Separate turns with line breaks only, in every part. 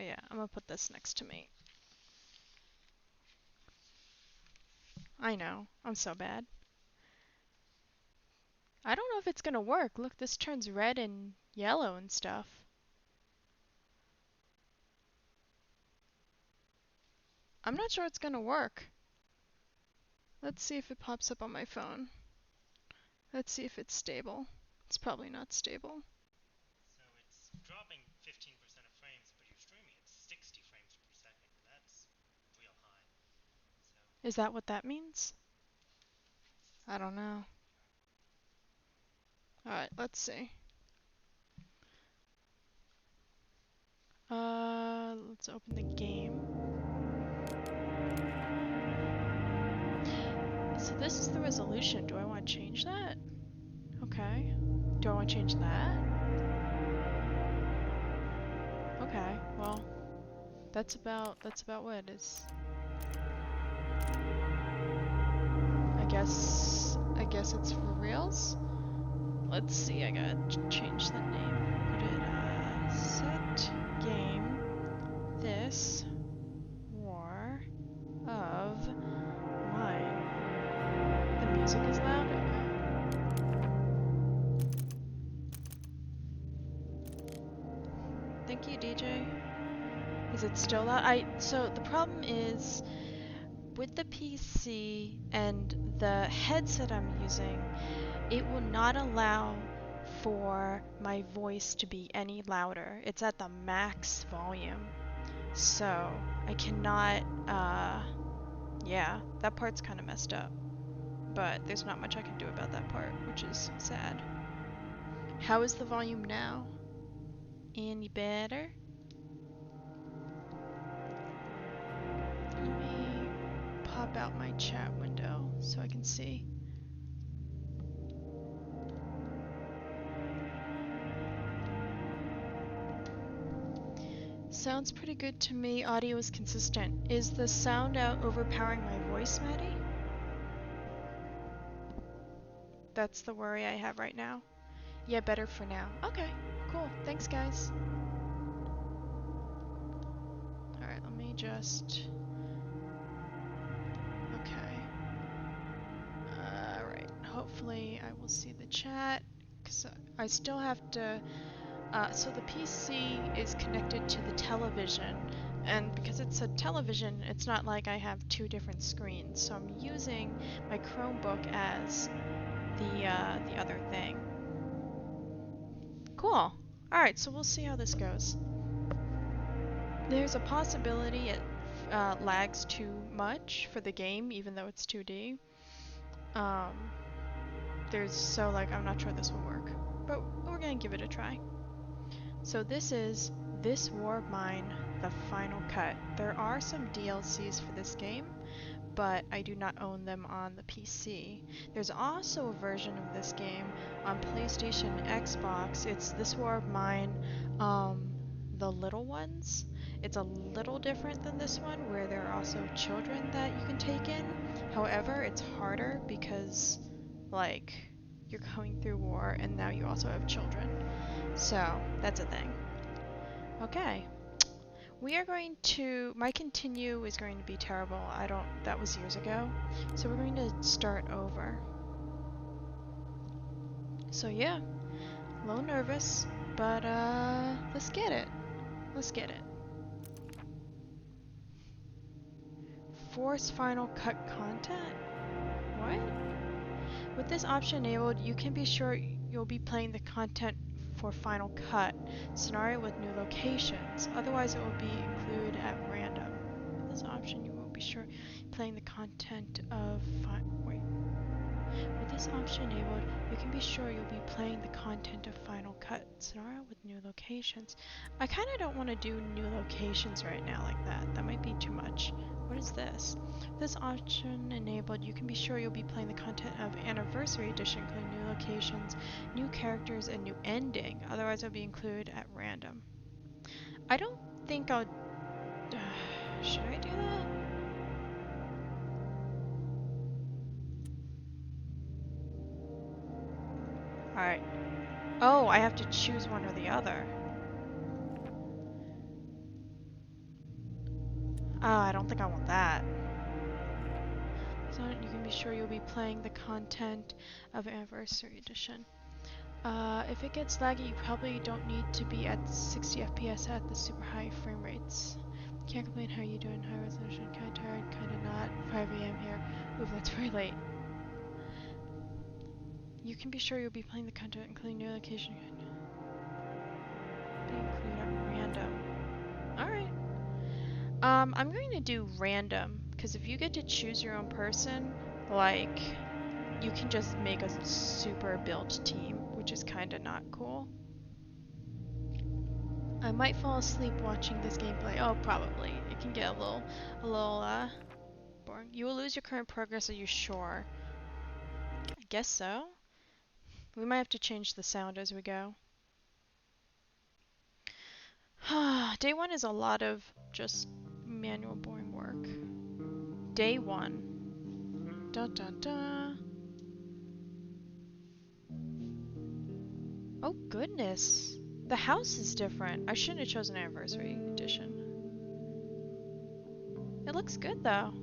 yeah, I'm gonna put this next to me. I know, I'm so bad. I don't know if it's gonna work. Look, this turns red and yellow and stuff. I'm not sure it's gonna work. Let's see if it pops up on my phone. Let's see if it's stable. It's probably not stable.
So it's dropping 15% of frames, but you're streaming at 60 frames per second. That's real high. So
Is that what that means? I don't know. Alright, let's see. Let's open the game. So this is the resolution. Do I want to change that? Okay. Do I want to change that? Okay, well, that's about what it is. I guess it's for reals. Let's see, I gotta change the name. Put it, set game this war of mine. The music is loud? Okay. Thank you, DJ. Is it still loud? So the problem is with the PC and the headset I'm using, it will not allow for my voice to be any louder. It's at the max volume. So I cannot, yeah, that part's kind of messed up. But there's not much I can do about that part, which is sad. How is the volume now? Any better? Let me pop out my chat window so I can see. Sounds pretty good to me. Audio is consistent. Is the sound out overpowering my voice, Maddie? That's the worry I have right now. Yeah, better for now. Okay, cool. Thanks, guys. Alright, let me just... Okay. Alright, hopefully I will see the chat, because I still have to... so the PC is connected to the television, and because it's a television, it's not like I have two different screens, so I'm using my Chromebook as the other thing. Cool. Alright, so we'll see how this goes. There's a possibility it lags too much for the game, even though it's 2D. I'm not sure this will work, but we're gonna give it a try. So this is This War of Mine, the Final Cut. There are some DLCs for this game, but I do not own them on the PC. There's also a version of this game on PlayStation and Xbox. It's This War of Mine, The Little Ones. It's a little different than this one, where there are also children that you can take in. However, it's harder because, like, you're going through war and now you also have children. So, that's a thing. Okay. We are going to, my continue is going to be terrible. That was years ago. So we're going to start over. So yeah, a little nervous, but let's get it. Let's get it. Force Final Cut content? What? With this option enabled, you can be sure you'll be playing the content for Final Cut scenario with new locations. Otherwise, it will be included at random. With this option, you will be sure playing the content of With this option enabled, you can be sure you'll be playing the content of Final Cut scenario with new locations. I kind of don't want to do new locations right now like that. That might be too much. What is this? This option enabled, you can be sure you'll be playing the content of Anniversary Edition, including new locations, new characters, and new ending. Otherwise, it'll be included at random. I don't think I'll... should I do that? Alright. Oh, I have to choose one or the other. Oh, I don't think I want that. So you can be sure you'll be playing the content of Anniversary Edition. If it gets laggy, you probably don't need to be at 60 FPS at the super high frame rates. Can't complain, how you doing? High resolution, kinda tired, kinda not. 5 AM here. Oof, that's very late. You can be sure you'll be playing the content, including new location. Be included at random. Alright. I'm going to do random, because if you get to choose your own person, like, you can just make a super built team, which is kinda not cool. I might fall asleep watching this gameplay. Oh, probably. It can get a little, boring. You will lose your current progress, are you sure? I guess so. We might have to change the sound as we go. Day 1 is a lot of just manual boring work. Day 1. Dun dun dun. Oh goodness. The house is different. I shouldn't have chosen Anniversary Edition. It looks good though.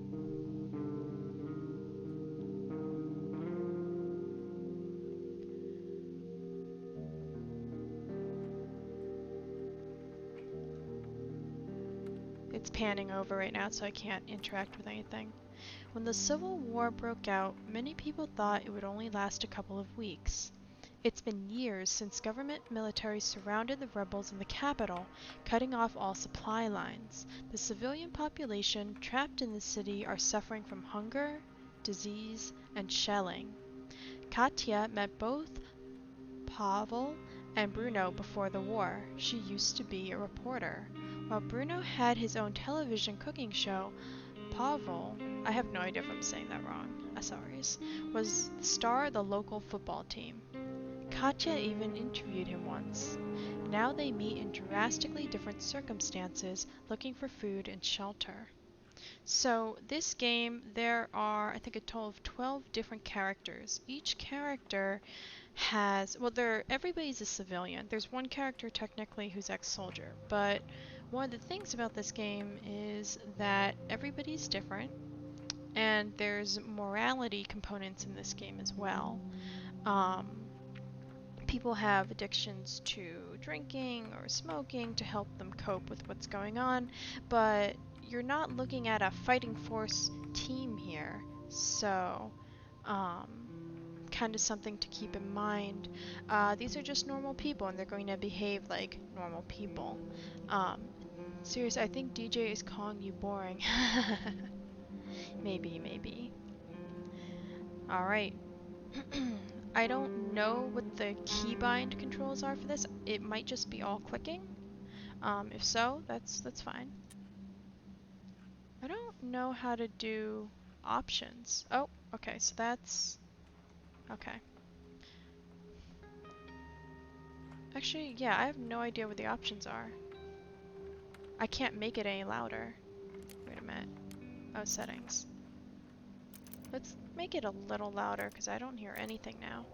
It's panning over right now, so I can't interact with anything. When the Civil War broke out, many people thought it would only last a couple of weeks. It's been years since government military surrounded the rebels in the capital, cutting off all supply lines. The civilian population trapped in the city are suffering from hunger, disease, and shelling. Katya met both Pavel and Bruno before the war. She used to be a reporter. While Bruno had his own television cooking show, Pavel, I have no idea if I'm saying that wrong, sorries, was the star of the local football team. Katya even interviewed him once. Now they meet in drastically different circumstances, looking for food and shelter. So this game, there are, I think, a total of 12 different characters. Each character has, well, everybody's a civilian. There's one character technically who's ex-soldier, but one of the things about this game is that everybody's different, and there's morality components in this game as well. People have addictions to drinking or smoking to help them cope with what's going on, but you're not looking at a fighting force team here, so kind of something to keep in mind. These are just normal people, and they're going to behave like normal people. Seriously, I think DJ is calling you boring. Maybe. Alright. I don't know what the keybind controls are for this. It might just be all clicking. If so, that's fine. I don't know how to do options. Oh, okay, so that's... okay. Actually, yeah, I have no idea what the options are. I can't make it any louder. Wait a minute. Oh, settings. Let's make it a little louder because I don't hear anything now.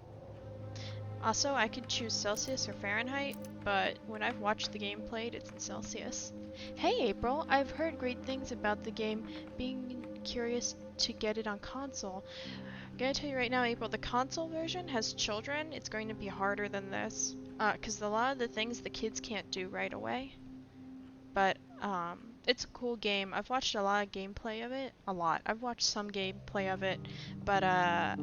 Also, I could choose Celsius or Fahrenheit, but when I've watched the game played, it's in Celsius. Hey April, I've heard great things about the game, being curious to get it on console. I'm gonna tell you right now, April, the console version has children. It's going to be harder than this, because a lot of the things the kids can't do right away. But, it's a cool game. I've watched a lot of gameplay of it. A lot. I've watched some gameplay of it, but, I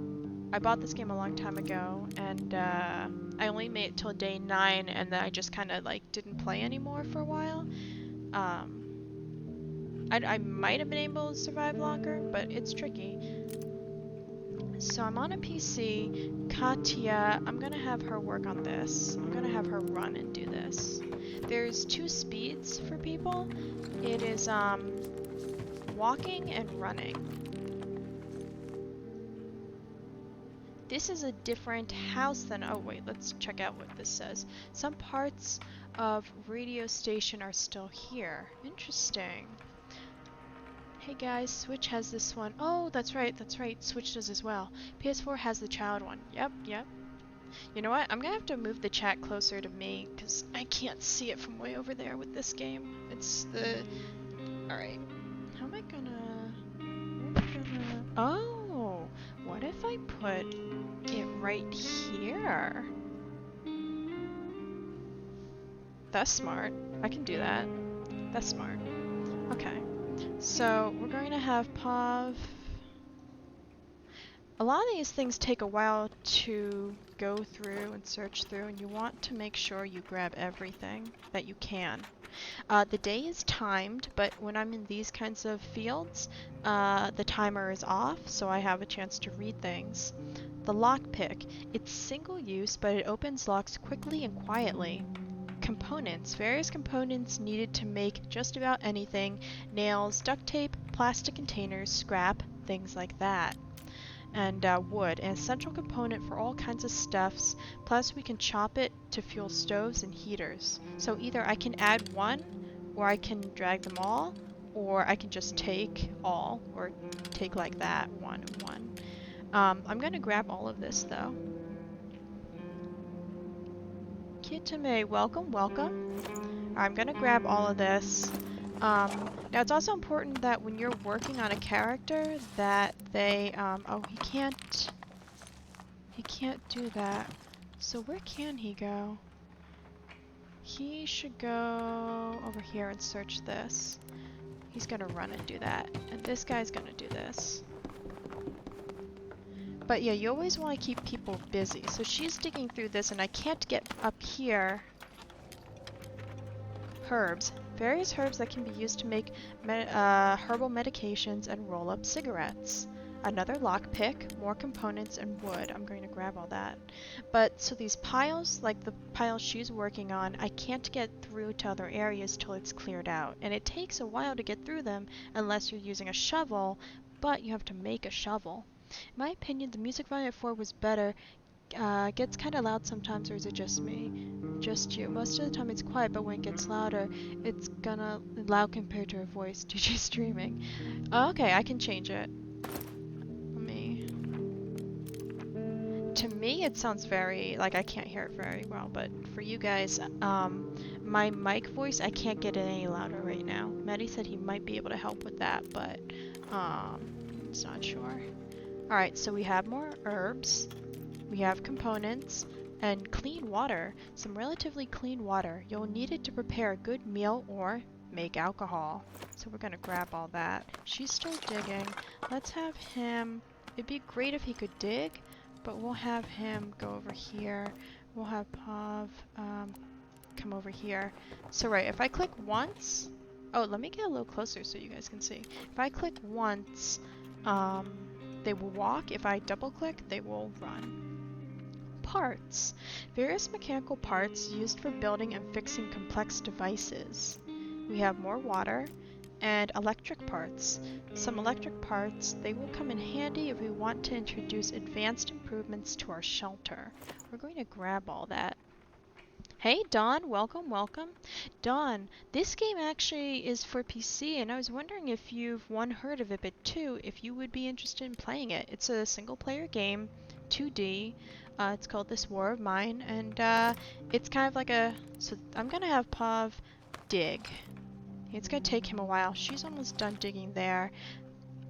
bought this game a long time ago, and I only made it till day 9, and then I just kind of like didn't play anymore for a while. I might have been able to survive longer, but it's tricky. So I'm on a PC. Katya, I'm gonna have her work on this. I'm gonna have her run and do this. There's 2 speeds for people. It is walking and running. This is a different house than, oh wait, let's check out what this says. Some parts of radio station are still here. Interesting. Hey guys, Switch has this one. Oh, that's right, Switch does as well. PS4 has the child one. Yep. You know what? I'm gonna have to move the chat closer to me, because I can't see it from way over there with this game. It's the... alright. How am I gonna... Oh! What if I put it right here? That's smart. I can do that. That's smart. Okay. So we're going to have Pav... A lot of these things take a while to go through and search through, and you want to make sure you grab everything that you can. The day is timed, but when I'm in these kinds of fields, the timer is off, so I have a chance to read things. The lockpick. It's single use, but it opens locks quickly and quietly. Components. Various components needed to make just about anything. Nails, duct tape, plastic containers, scrap, things like that. And wood, an essential component for all kinds of stuffs, plus we can chop it to fuel stoves and heaters. So either I can add one, or I can drag them all, or I can just take all, or take like that, one and one. I'm gonna grab all of this though. Kitame, welcome, welcome. I'm gonna grab all of this. Now it's also important that when you're working on a character that they, oh, he can't do that. So where can he go? He should go over here and search this. He's gonna run and do that. And this guy's gonna do this. But yeah, you always want to keep people busy. So she's digging through this and I can't get up here. Herbs. Various herbs that can be used to make herbal medications and roll up cigarettes. Another lockpick, more components, and wood. I'm going to grab all that. But so these piles, like the pile she's working on, I can't get through to other areas till it's cleared out. And it takes a while to get through them unless you're using a shovel, but you have to make a shovel. In my opinion, the music volume at 4 was better. Gets kind of loud sometimes, or is it just me? Just you. Most of the time it's quiet, but when it gets louder, it's gonna loud compared to her voice due to streaming. Okay, I can change it. Let me... To me, it sounds very, like I can't hear it very well, but for you guys, my mic voice, I can't get it any louder right now. Maddie said he might be able to help with that, but, it's not sure. Alright, so we have more herbs. We have components and clean water, some relatively clean water. You'll need it to prepare a good meal or make alcohol. So we're gonna grab all that. She's still digging. Let's have him, it'd be great if he could dig, but we'll have him go over here. We'll have Pav come over here. So right, if I click once, oh, let me get a little closer so you guys can see. If I click once, they will walk. If I double click, they will run. Parts. Various mechanical parts used for building and fixing complex devices. We have more water and electric parts. Some electric parts, they will come in handy if we want to introduce advanced improvements to our shelter. We're going to grab all that. Hey Dawn, welcome, welcome. Dawn, this game actually is for PC, and I was wondering if you've heard of it, but two, if you would be interested in playing it. It's a single player game, 2D. It's called This War of Mine, and it's kind of like a... So I'm gonna have Pav dig. It's gonna take him a while. She's almost done digging there.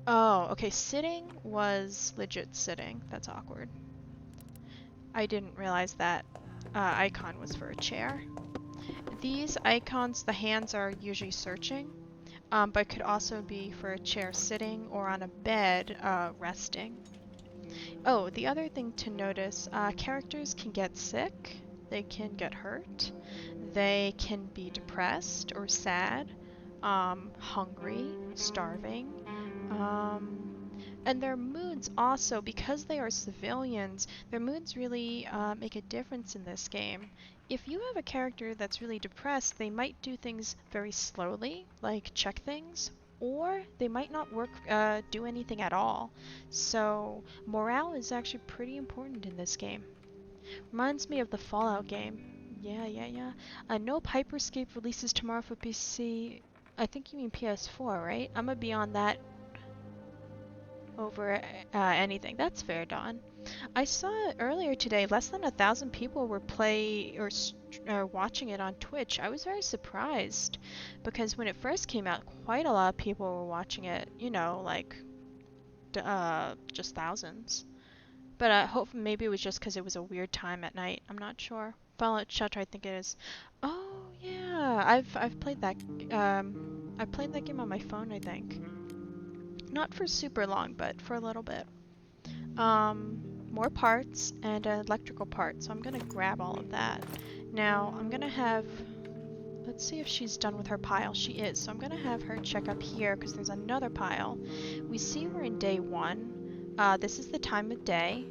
Oh, okay, sitting was legit sitting. That's awkward. I didn't realize that icon was for a chair. These icons, the hands are usually searching, but could also be for a chair sitting or on a bed resting. Oh, the other thing to notice, characters can get sick, they can get hurt, they can be depressed or sad, hungry, starving, and their moods also, because they are civilians, their moods really make a difference in this game. If you have a character that's really depressed, they might do things very slowly, like check things, or they might not do anything at all. So morale is actually pretty important in this game. Reminds me of the Fallout game. Yeah. No Hyperscape releases tomorrow for PC. I think you mean PS4, right? I'm gonna be on that over anything. That's fair, Dawn. I saw earlier today less than 1,000 people were watching it on Twitch, I was very surprised because when it first came out, quite a lot of people were watching it, you know, like just thousands. But I hope maybe it was just because it was a weird time at night. I'm not sure. Fallout Shelter, I think it is. Oh yeah, I've played that. I played that game on my phone, I think. Not for super long, but for a little bit. More parts and an electrical part, so I'm gonna grab all of that. Now I'm gonna have. Let's see if she's done with her pile. She is, so I'm gonna have her check up here because there's another pile. We see we're in day 1. This is the time of day.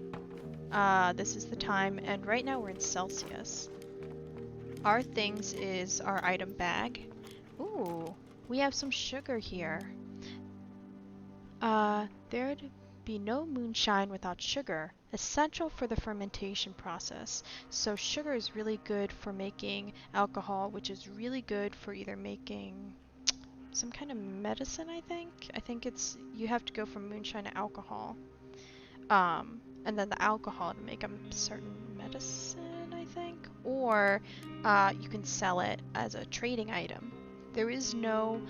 This is the time, and right now we're in Celsius. Our things is our item bag. Ooh, we have some sugar here. There'd be no moonshine without sugar, essential for the fermentation process. So sugar is really good for making alcohol, which is really good for either making some kind of medicine, I think. I think it's, you have to go from moonshine to alcohol. And then the alcohol to make a certain medicine, I think. Or you can sell it as a trading item. There is no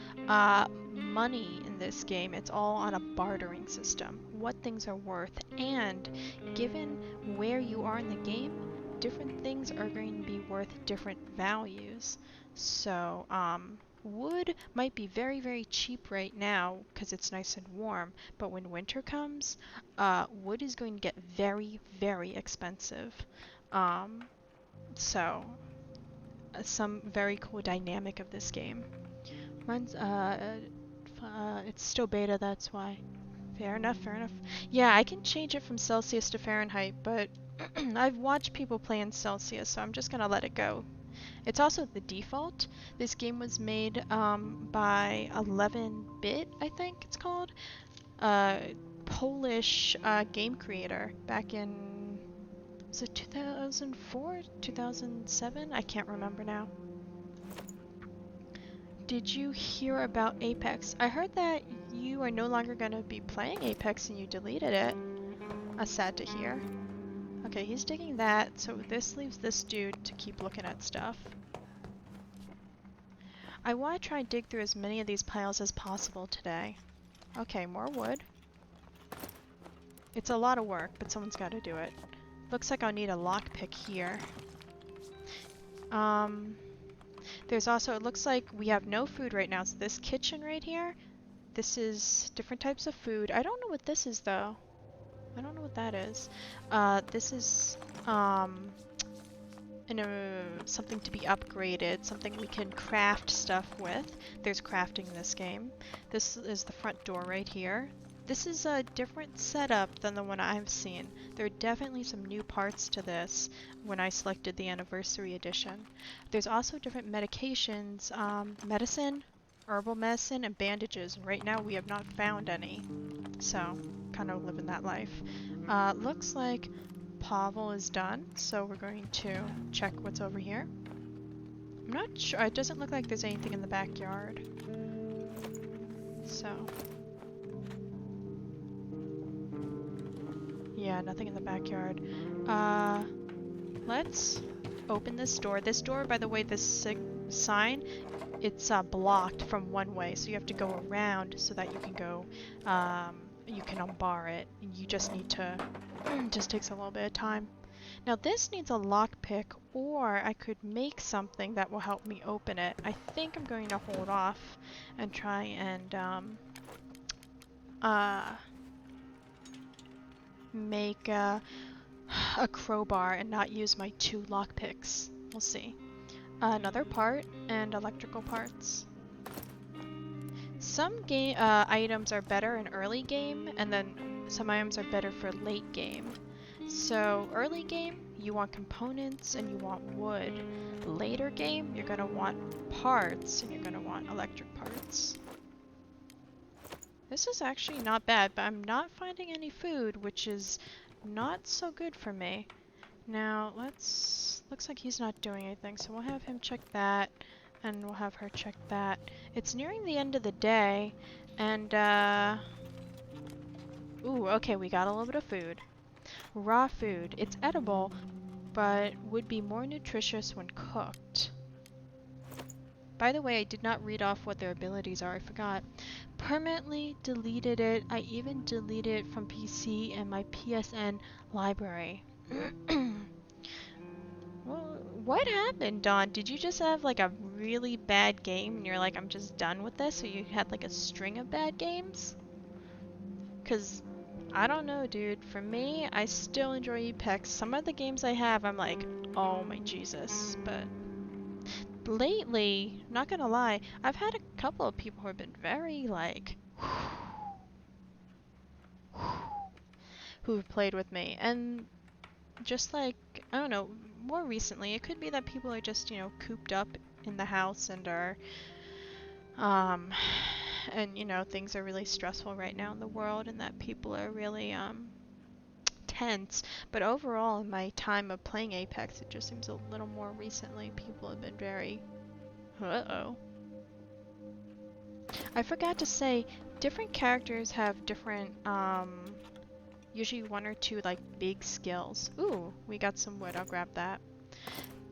money in this game. It's all on a bartering system. What things are worth. And given where you are in the game, different things are going to be worth different values. So, wood might be very, very cheap right now because it's nice and warm, but when winter comes, wood is going to get very, very expensive. So, some very cool dynamic of this game. Mine's, it's still beta, that's why. Fair enough, fair enough. Yeah, I can change it from Celsius to Fahrenheit, but I've watched people play in Celsius, so I'm just gonna let it go. It's also the default. This game was made by 11-bit, I think it's called. Polish game creator back in, was it 2004, 2007? I can't remember now. Did you hear about Apex? I heard that you are no longer going to be playing Apex and you deleted it. Sad to hear. Okay, he's digging that, so this leaves this dude to keep looking at stuff. I want to try and dig through as many of these piles as possible today. Okay, more wood. It's a lot of work, but someone's got to do it. Looks like I'll need a lockpick here. There's also, it looks like we have no food right now, so this kitchen right here, this is different types of food. I don't know what this is, though. I don't know what that is. This is, something to be upgraded, something we can craft stuff with. There's crafting in this game. This is the front door right here. This is a different setup than the one I've seen. There are definitely some new parts to this when I selected the anniversary edition. There's also different medications, medicine, herbal medicine, and bandages. Right now we have not found any, so kind of living that life. Looks like Pavel is done, so we're going to check what's over here. I'm not sure, it doesn't look like there's anything in the backyard. So, yeah, nothing in the backyard. Let's open this door. This door, by the way, this sign, it's blocked from one way, so you have to go around so that you can go, you can unbar it. You just need to, just takes a little bit of time. Now this needs a lockpick, or I could make something that will help me open it. I think I'm going to hold off and try and make a crowbar and not use my 2 lockpicks. We'll see. Another part and electrical parts. Some game items are better in early game, and then some items are better for late game. So early game, you want components and you want wood. Later game, you're gonna want parts and you're gonna want electric parts. This is actually not bad, but I'm not finding any food, which is not so good for me. Now, looks like he's not doing anything, so we'll have him check that, and we'll have her check that. It's nearing the end of the day, and, ooh, okay, we got a little bit of food. Raw food. It's edible, but would be more nutritious when cooked. By the way, I did not read off what their abilities are, I forgot. Permanently deleted it. I even deleted it from PC and my PSN library. Well, what happened, Dawn? Did you just have like a really bad game and you're like, I'm just done with this? So you had like a string of bad games? Because I don't know, dude. For me, I still enjoy Apex. Some of the games I have, I'm like, oh my Jesus. But lately, not gonna lie, I've had a couple of people who have been very like, who've played with me. And just like, I don't know, more recently, it could be that people are just, cooped up in the house and are, um, and things are really stressful right now in the world and that people are really, tense. But overall, in my time of playing Apex, it just seems a little more recently, people have been very, uh-oh. I forgot to say, different characters have different, usually one or two, like, big skills. Ooh, we got some wood, I'll grab that.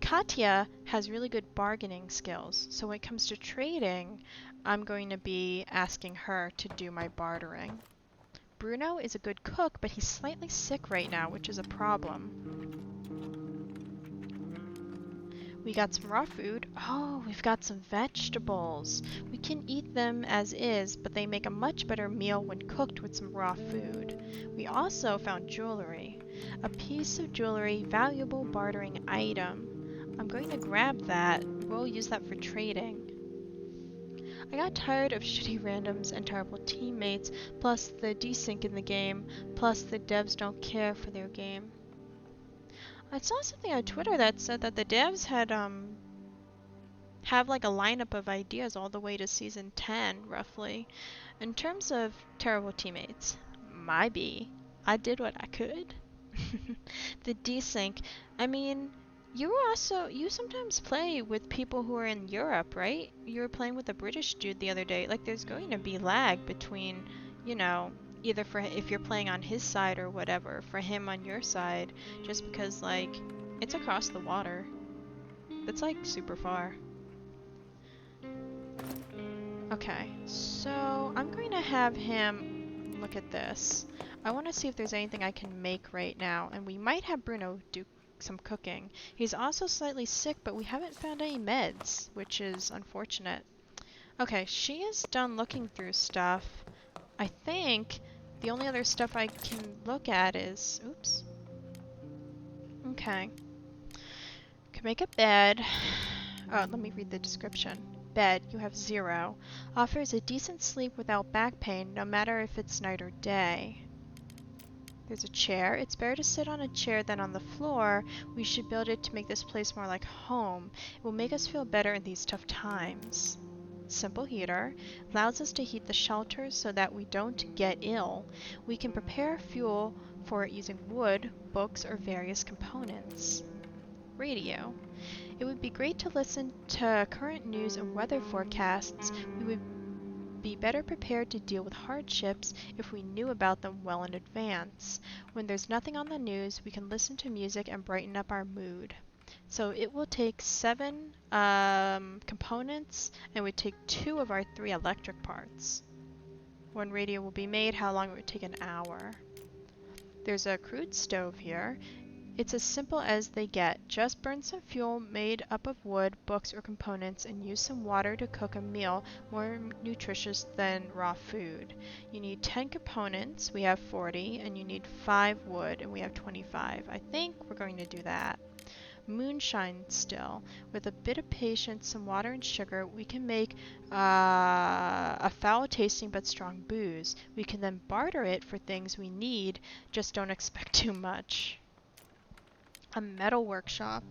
Katya has really good bargaining skills, so when it comes to trading, I'm going to be asking her to do my bartering. Bruno is a good cook, but he's slightly sick right now, which is a problem. We got some raw food. Oh, we've got some vegetables. We can eat them as is, but they make a much better meal when cooked with some raw food. We also found jewelry. A piece of jewelry, valuable bartering item. I'm going to grab that. We'll use that for trading. I got tired of shitty randoms and terrible teammates, plus the desync in the game, plus the devs don't care for their game. I saw something on Twitter that said that the devs had have like a lineup of ideas all the way to season 10, roughly. In terms of terrible teammates, I did what I could. The desync, I mean, you sometimes play with people who are in Europe, right? You were playing with a British dude the other day. Like, there's going to be lag between, either for if you're playing on his side or whatever, for him on your side, just because, like, it's across the water. It's, like, super far. Okay, so I'm going to have him look at this. I want to see if there's anything I can make right now, and we might have Bruno do some cooking. He's also slightly sick, but we haven't found any meds, which is unfortunate. Okay, she is done looking through stuff. I think the only other stuff I can look at is... Oops. Okay. Can make a bed. Oh, let me read the description. Bed, you have 0. Offers a decent sleep without back pain, no matter if it's night or day. There's a chair. It's better to sit on a chair than on the floor. We should build it to make this place more like home. It will make us feel better in these tough times. Simple heater. Allows us to heat the shelter so that we don't get ill. We can prepare fuel for it using wood, books, or various components. Radio. It would be great to listen to current news and weather forecasts. We would be better prepared to deal with hardships if we knew about them well in advance. When there's nothing on the news, we can listen to music and brighten up our mood. So it will take 7 components, and would take 2 of our 3 electric parts. One radio will be made. How long it would take? An hour. There's a crude stove here. It's as simple as they get. Just burn some fuel made up of wood, books, or components, and use some water to cook a meal more nutritious than raw food. You need 10 components, we have 40, and you need 5 wood, and we have 25. I think we're going to do that. Moonshine still. With a bit of patience, some water and sugar, we can make a foul-tasting but strong booze. We can then barter it for things we need, just don't expect too much. A metal workshop.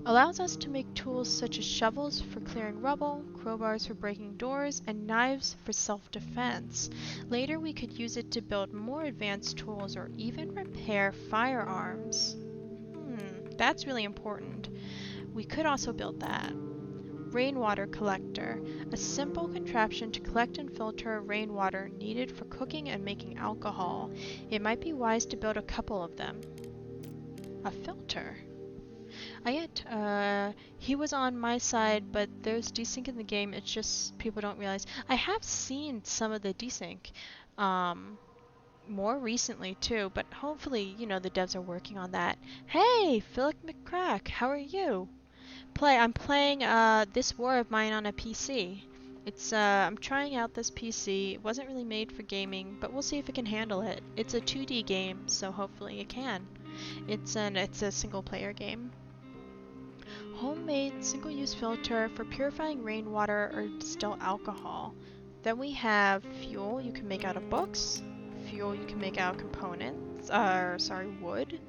Allows us to make tools such as shovels for clearing rubble, crowbars for breaking doors, and knives for self-defense. Later we could use it to build more advanced tools or even repair firearms. That's really important. We could also build that. Rainwater collector. A simple contraption to collect and filter rainwater needed for cooking and making alcohol. It might be wise to build a couple of them. A filter. He was on my side, but there's desync in the game. It's just people don't realize. I have seen some of the desync, um, more recently too, but hopefully, the devs are working on that. Hey, Philip McCrack, how are you? I'm playing this War of Mine on a PC. I'm trying out this PC. It wasn't really made for gaming, but we'll see if it can handle it. It's a 2D game, so hopefully it can. It's a single player game. Homemade single-use filter for purifying rainwater or distill alcohol. Then we have fuel you can make out of books, fuel you can make out of wood,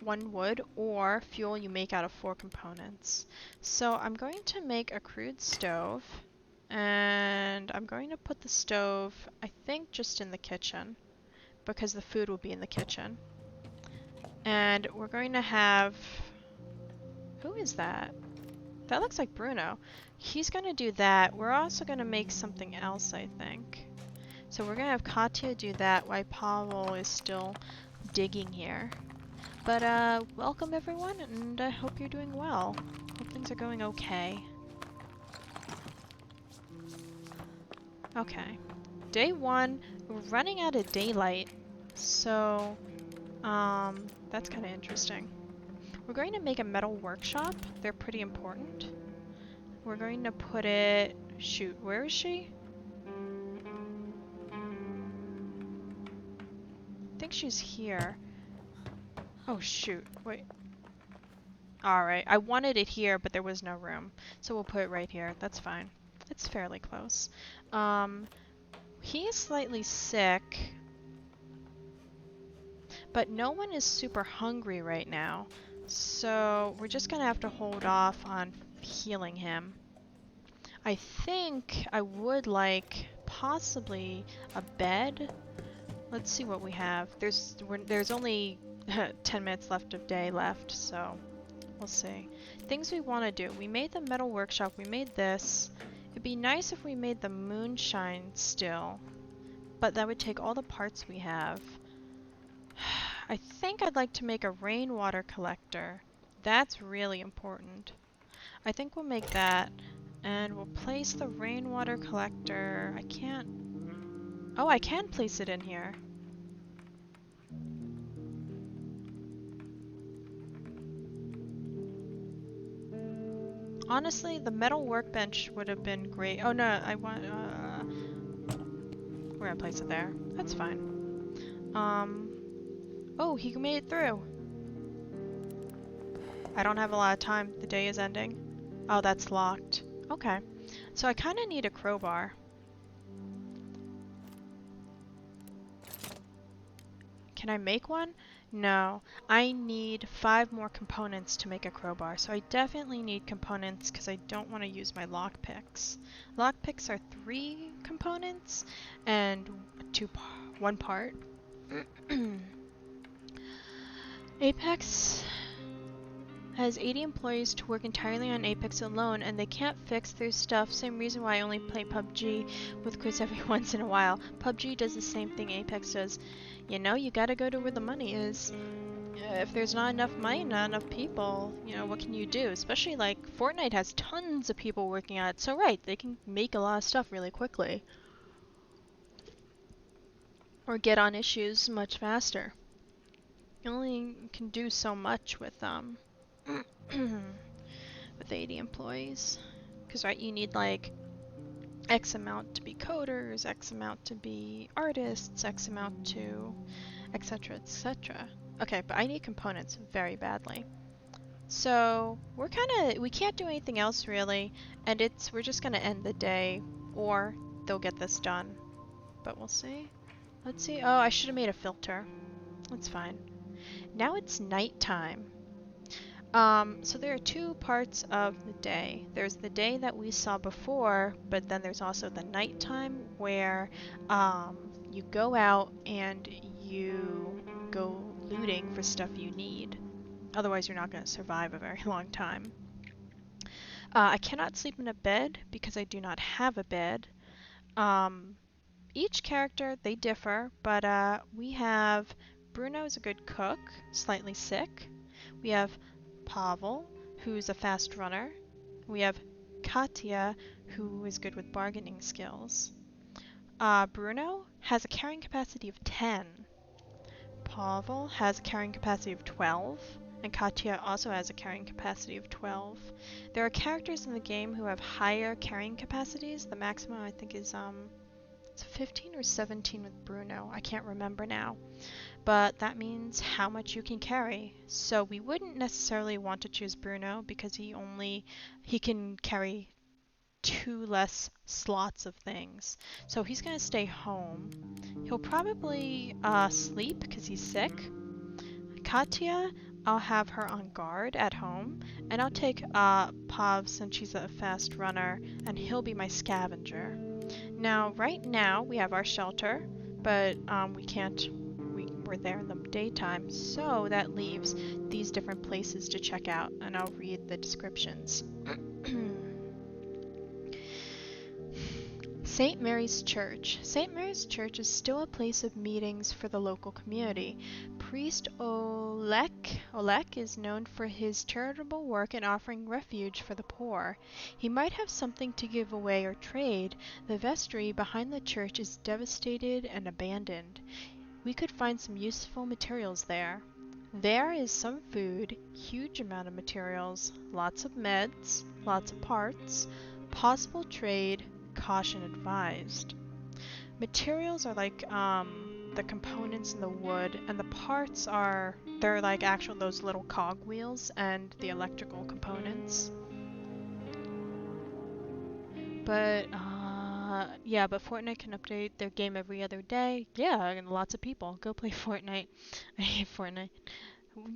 one wood, or fuel you make out of 4 components. So I'm going to make a crude stove, and I'm going to put the stove, I think, just in the kitchen, because the food will be in the kitchen. And we're going to have... Who is that? That looks like Bruno. He's gonna do that. We're also gonna make something else, I think. So we're gonna have Katya do that while Pavel is still digging here. But welcome everyone, and I hope you're doing well. Hope things are going okay. Okay. Day 1, we're running out of daylight. So, that's kind of interesting. We're going to make a metal workshop. They're pretty important. We're going to put it... Shoot, where is she? I think she's here. Oh shoot, wait. Alright, I wanted it here, but there was no room. So we'll put it right here. That's fine. It's fairly close. He is slightly sick, but no one is super hungry right now. So we're just gonna have to hold off on healing him. I think I would like possibly a bed. Let's see what we have. There's only 10 minutes left of day left, so we'll see. Things we want to do. We made the metal workshop. We made this. It'd be nice if we made the moonshine still, but that would take all the parts we have. I think I'd like to make a rainwater collector. That's really important. I think we'll make that, and we'll place the rainwater collector. I can't... Oh, I can place it in here. Honestly, the metal workbench would have been great. Oh no, I want, we're gonna place it there. That's fine. Oh, he made it through. I don't have a lot of time. The day is ending. Oh, that's locked. Okay. So I kind of need a crowbar. Can I make one? No. I need 5 more components to make a crowbar. So I definitely need components because I don't want to use my lockpicks. Lockpicks are 3 components and 1 part. Apex has 80 employees to work entirely on Apex alone, and they can't fix their stuff. Same reason why I only play PUBG with Chris every once in a while. PUBG does the same thing Apex does. You know, you gotta go to where the money is. If there's not enough money, not enough people, what can you do? Especially like Fortnite has tons of people working on it. So right, they can make a lot of stuff really quickly. Or get on issues much faster. You only can do so much with with 80 employees. Because, right, you need like X amount to be coders, X amount to be artists, X amount to etc, etc. Okay, but I need components very badly. So we can't do anything else really, and we're just gonna end the day, or they'll get this done. But we'll see. Let's see. Oh, I should have made a filter. That's fine. Now it's nighttime. So there are 2 parts of the day. There's the day that we saw before, but then there's also the nighttime where you go out and you go looting for stuff you need. Otherwise, you're not going to survive a very long time. I cannot sleep in a bed because I do not have a bed. Each character, they differ, but we have Bruno is a good cook, slightly sick. We have Pavel, who's a fast runner. We have Katya, who is good with bargaining skills. Bruno has a carrying capacity of 10. Pavel has a carrying capacity of 12, and Katya also has a carrying capacity of 12. There are characters in the game who have higher carrying capacities. The maximum I think is it's 15 or 17 with Bruno. I can't remember now. But that means how much you can carry. So we wouldn't necessarily want to choose Bruno because he can carry 2 less slots of things. So he's going to stay home. He'll probably sleep because he's sick. Katya, I'll have her on guard at home, and I'll take Pav since she's a fast runner, and he'll be my scavenger. Now, right now, we have our shelter, but we're there in the daytime, so that leaves these different places to check out, and I'll read the descriptions. St. Mary's Church. St. Mary's Church is still a place of meetings for the local community. Priest Olek is known for his charitable work in offering refuge for the poor. He might have something to give away or trade. The vestry behind the church is devastated and abandoned. We could find some useful materials there. There is some food, huge amount of materials, lots of meds, lots of parts, possible trade, caution advised. Materials are like the components in the wood, and the parts they're like actual those little cog wheels and the electrical components. But yeah, but Fortnite can update their game every other day. Yeah, and lots of people go play Fortnite. I hate Fortnite.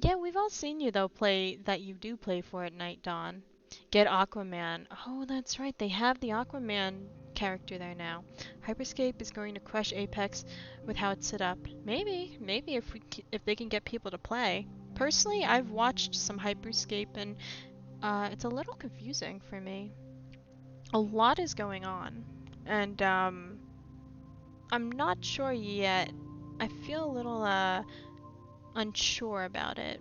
Yeah, we've all seen you though you do play Fortnite, Dawn. Get Aquaman. Oh, that's right. They have the Aquaman character there now. Hyperscape is going to crush Apex with how it's set up. Maybe if they can get people to play. Personally, I've watched some Hyperscape and it's a little confusing for me. A lot is going on, and I'm not sure yet. I feel a little unsure about it.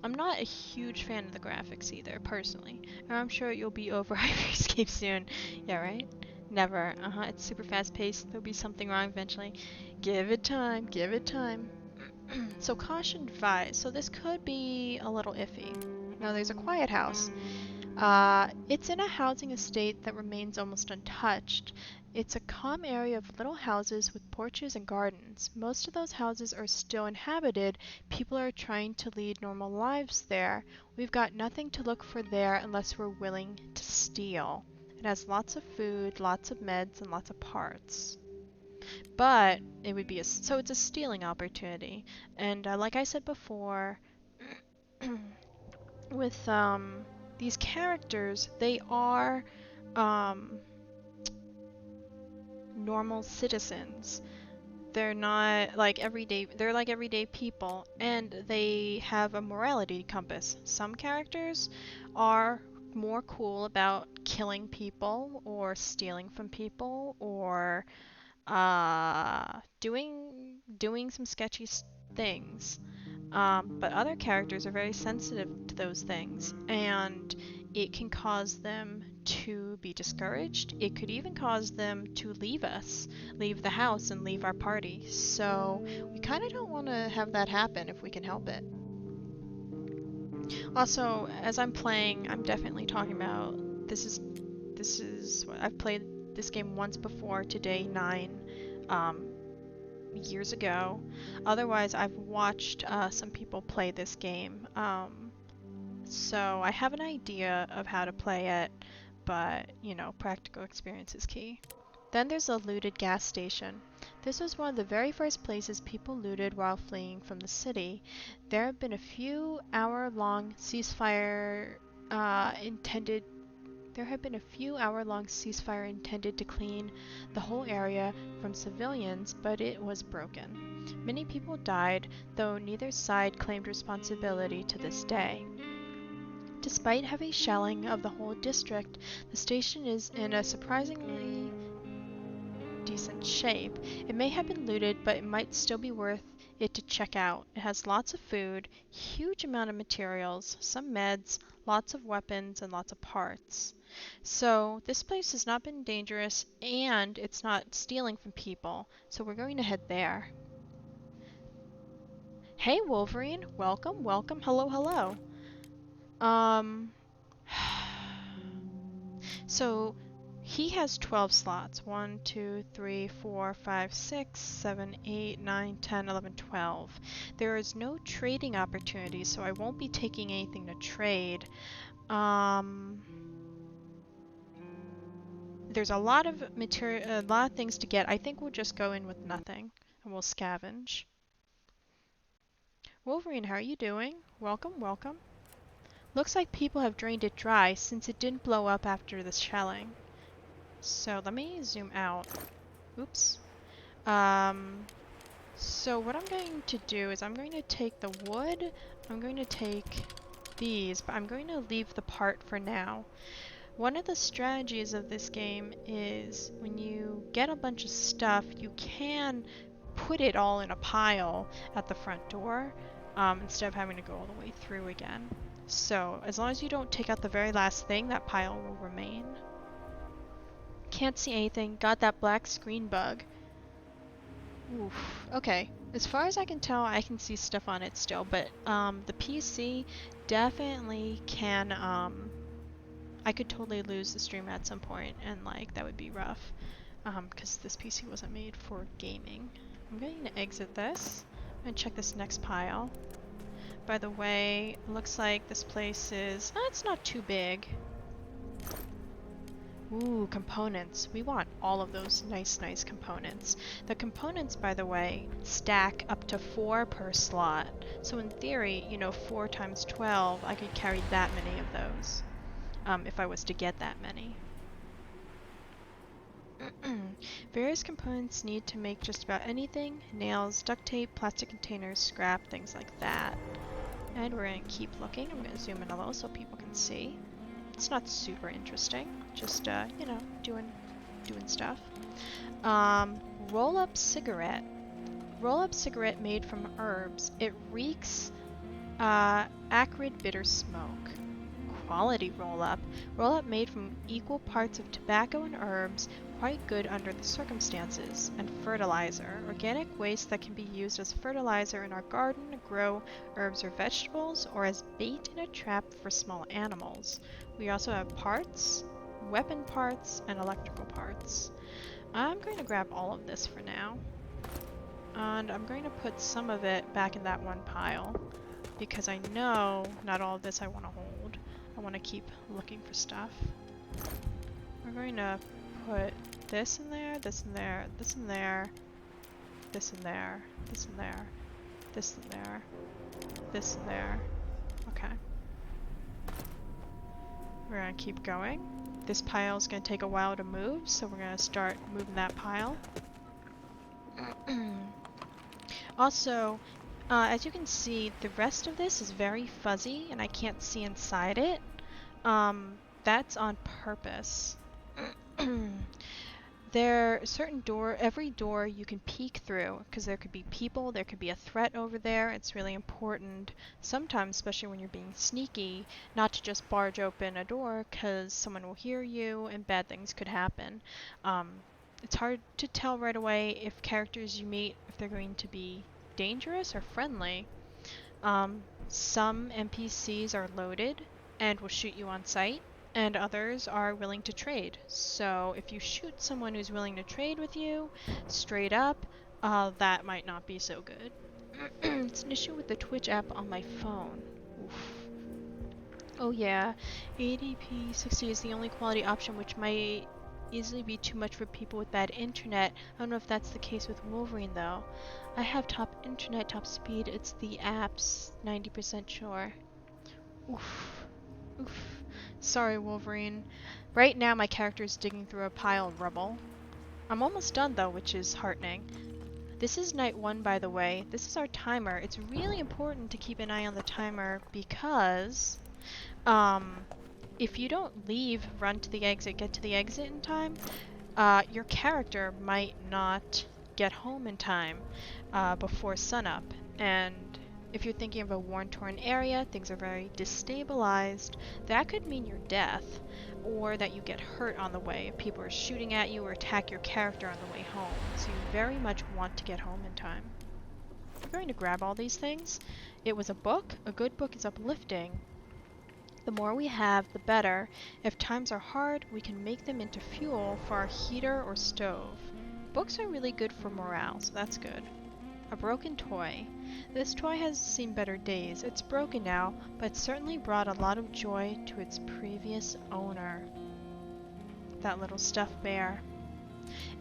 I'm not a huge fan of the graphics either, personally. And I'm sure you'll be over Hyperscape soon. Yeah, right? Never. It's super fast paced. There'll be something wrong eventually. Give it time. Give it time. So caution advised. So this could be a little iffy. Now there's a quiet house. It's in a housing estate that remains almost untouched. It's a calm area of little houses with porches and gardens. Most of those houses are still inhabited. People are trying to lead normal lives there. We've got nothing to look for there unless we're willing to steal. It has lots of food, lots of meds, and lots of parts. But it would be so it's a stealing opportunity. And like I said before, with these characters, they are normal citizens. They're not like they're like everyday people, and they have a morality compass. Some characters are more cool about killing people or stealing from people or doing some sketchy things. But other characters are very sensitive to those things, and it can cause them to be discouraged. It could even cause them to leave the house, and leave our party. So we kind of don't want to have that happen if we can help it. Also, as I'm playing, I'm definitely talking about this is what I've played this game once before, today 9 years ago. Otherwise, I've watched some people play this game. So I have an idea of how to play it, but practical experience is key. Then there's a looted gas station. This was one of the very first places people looted while fleeing from the city. There have been a few hour-long ceasefire intended to clean the whole area from civilians, but it was broken. Many people died, though neither side claimed responsibility to this day. Despite heavy shelling of the whole district, the station is in a surprisingly decent shape. It may have been looted, but it might still be worth it to check out. It has lots of food, huge amount of materials, some meds, lots of weapons, and lots of parts. So this place has not been dangerous, and it's not stealing from people, so we're going to head there. Hey Wolverine, welcome, welcome, hello, hello. Um, so he has 12 slots. 1, 2, 3, 4, 5, 6, 7, 8, 9, 10, 11, 12. There is no trading opportunity, so I won't be taking anything to trade. There's a lot of material, a lot of things to get. I think we'll just go in with nothing and we'll scavenge. Wolverine, how are you doing? Welcome, welcome. Looks like people have drained it dry since it didn't blow up after the shelling. So let me zoom out. Oops. So what I'm going to do is I'm going to take the wood, I'm going to take these, but I'm going to leave the part for now. One of the strategies of this game is when you get a bunch of stuff, you can put it all in a pile at the front door instead of having to go all the way through again. So as long as you don't take out the very last thing, that pile will remain. Can't see anything. Got that black screen bug. Oof. Okay. As far as I can tell, I can see stuff on it still, but the PC definitely can. I could totally lose the stream at some point, and like that would be rough, because this PC wasn't made for gaming. I'm going to exit this and check this next pile. By the way, it looks like this place is. It's not too big. Ooh, components. We want all of those nice components. The components, by the way, stack up to 4 per slot. So in theory, 4 times 12, I could carry that many of those. If I was to get that many. Various components need to make just about anything. Nails, duct tape, plastic containers, scrap, things like that. And we're going to keep looking. I'm going to zoom in a little so people can see. It's not super interesting, just doing stuff. Roll-up cigarette. Roll-up cigarette made from herbs. It reeks acrid bitter smoke. Quality roll-up. Roll-up made from equal parts of tobacco and herbs, quite good under the circumstances. And fertilizer. Organic waste that can be used as fertilizer in our garden to grow herbs or vegetables, or as bait in a trap for small animals. We also have parts, weapon parts, and electrical parts. I'm going to grab all of this for now. And I'm going to put some of it back in that one pile, because I know not all of this I want to hold. I want to keep looking for stuff. We're going to put this in there, this in there, this in there, this in there, this in there, this in there, this in there. Okay. We're going to keep going. This pile is going to take a while to move, so we're going to start moving that pile. Also, as you can see, the rest of this is very fuzzy and I can't see inside it. That's on purpose. Every door you can peek through, because there could be people, there could be a threat over there. It's really important, sometimes, especially when you're being sneaky, not to just barge open a door, because someone will hear you and bad things could happen. It's hard to tell right away if characters you meet, if they're going to be dangerous or friendly. Some NPCs are loaded and will shoot you on sight, and others are willing to trade. So if you shoot someone who's willing to trade with you, straight up, that might not be so good. It's an issue with the Twitch app on my phone. Oof. Oh yeah, 80p 60 is the only quality option, which might easily be too much for people with bad internet. I don't know if that's the case with Wolverine though. I have top internet, top speed. It's the app's 90% sure. Oof. Oof. Sorry, Wolverine. Right now my character is digging through a pile of rubble. I'm almost done though, which is heartening. This is night 1, by the way. This is our timer. It's really important to keep an eye on the timer because if you don't leave, run to the exit, get to the exit in time, your character might not get home in time before sunup. And if you're thinking of a worn-torn area, things are very destabilized, that could mean your death, or that you get hurt on the way if people are shooting at you or attack your character on the way home. So you very much want to get home in time. I'm going to grab all these things. It was a book. A good book is uplifting. The more we have, the better. If times are hard, we can make them into fuel for our heater or stove. Books are really good for morale, so that's good. A broken toy. This toy has seen better days. It's broken now, but certainly brought a lot of joy to its previous owner. That little stuffed bear.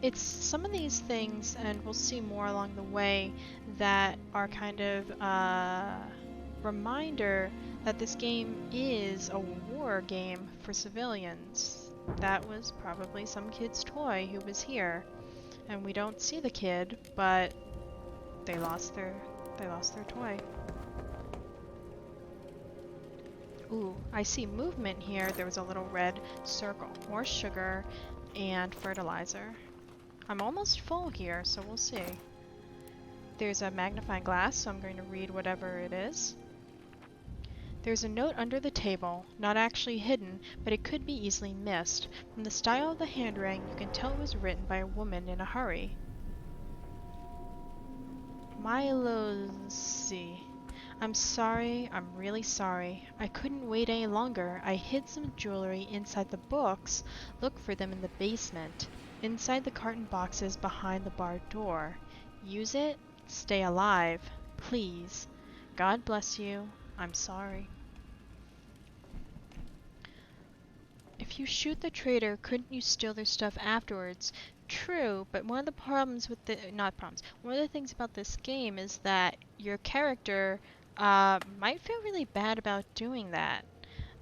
It's some of these things, and we'll see more along the way, that are kind of reminder that this game is a war game for civilians. That was probably some kid's toy who was here. And we don't see the kid, but they lost their toy. Ooh, I see movement here. There was a little red circle. More sugar and fertilizer. I'm almost full here, so we'll see. There's a magnifying glass, so I'm going to read whatever it is. There's a note under the table, not actually hidden, but it could be easily missed. From the style of the handwriting, you can tell it was written by a woman in a hurry. Milosi. I'm sorry, I'm really sorry. I couldn't wait any longer. I hid some jewelry inside the books. Look for them in the basement. Inside the carton boxes behind the barred door. Use it. Stay alive. Please. God bless you. I'm sorry. If you shoot the traitor, couldn't you steal their stuff afterwards? True, but one of the problems with the, not problems, one of the things about this game is that your character might feel really bad about doing that.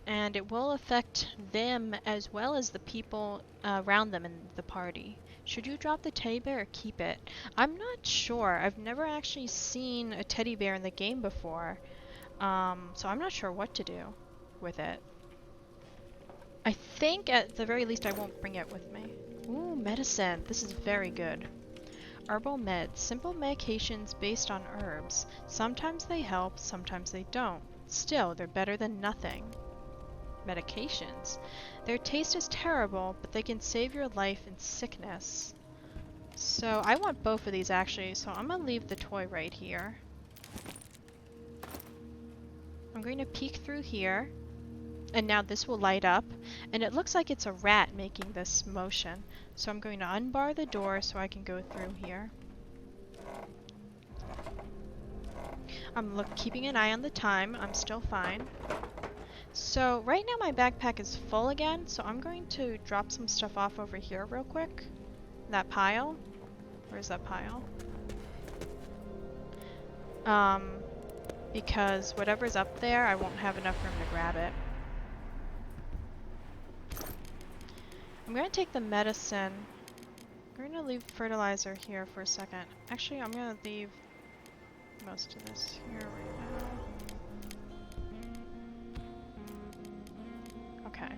And it will affect them as well as the people around them in the party. Should you drop the teddy bear or keep it? I'm not sure. I've never actually seen a teddy bear in the game before. So I'm not sure what to do with it. I think at the very least I won't bring it with me. Ooh, medicine. This is very good. Herbal meds. Simple medications based on herbs. Sometimes they help, sometimes they don't. Still, they're better than nothing. Medications. Their taste is terrible, but they can save your life in sickness. So I want both of these actually, so I'm gonna leave the toy right here. I'm going to peek through here, and now this will light up, and it looks like it's a rat making this motion. So I'm going to unbar the door so I can go through here. I'm keeping an eye on the time. I'm still fine. So right now my backpack is full again, so I'm going to drop some stuff off over here real quick. That pile. Where's that pile? Because whatever's up there, I won't have enough room to grab it. I'm going to take the medicine. I'm going to leave fertilizer here for a second. Actually, I'm going to leave most of this here right now. Okay.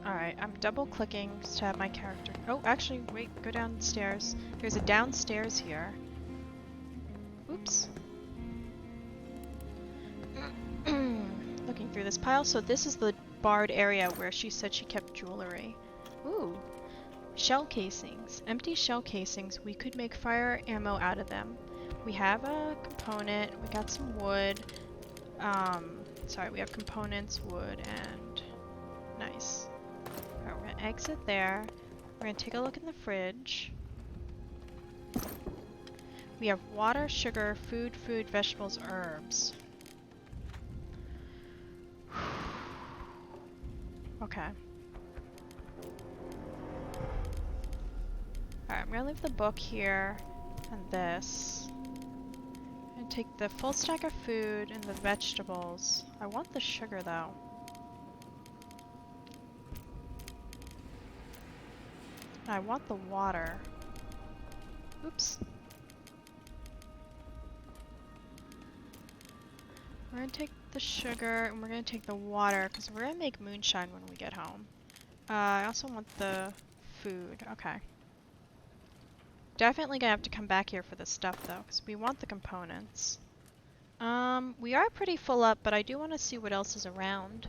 Alright, I'm double clicking just to have my character. Oh, actually, wait, go downstairs. There's a downstairs here. Oops. Looking through this pile. So this is the barred area where she said she kept jewelry. Ooh. Shell casings. Empty shell casings. We could make fire ammo out of them. We have a component. We got some wood. Sorry, we have components, wood, and... Nice. Alright, we're gonna exit there. We're gonna take a look in the fridge. We have water, sugar, food, vegetables, herbs. Okay. Alright, I'm gonna leave the book here and this. I'm gonna take the full stack of food and the vegetables. I want the sugar though. I want the water. Oops. We're gonna take the sugar and we're gonna take the water because we're gonna make moonshine when we get home. I also want the food. Okay. Definitely gonna have to come back here for the stuff though, because we want the components. We are pretty full up, but I do want to see what else is around.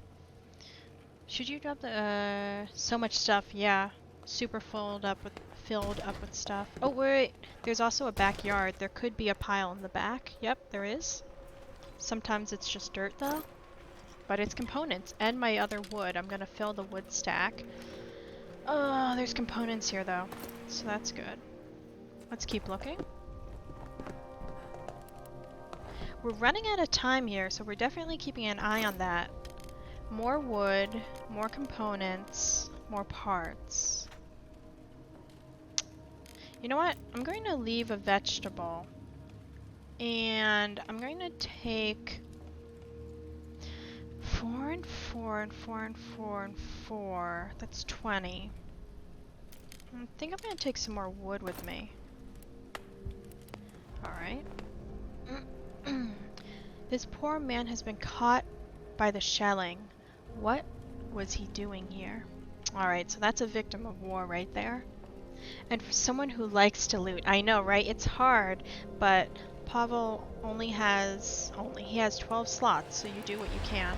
Should you drop the, so much stuff, yeah. Super filled up with stuff. Oh wait, there's also a backyard. There could be a pile in the back. Yep, there is. Sometimes it's just dirt though. But it's components and my other wood. I'm gonna fill the wood stack. Oh, there's components here though. So that's good. Let's keep looking. We're running out of time here, so we're definitely keeping an eye on that. More wood, more components, more parts. You know what? I'm going to leave a vegetable. And I'm going to take 4 and 4 and 4 and 4 and 4. That's 20. I think I'm going to take some more wood with me. Alright. This poor man has been caught by the shelling. What was he doing here? Alright, so that's a victim of war right there. And for someone who likes to loot, I know, right? It's hard, but Pavel he has 12 slots, so you do what you can.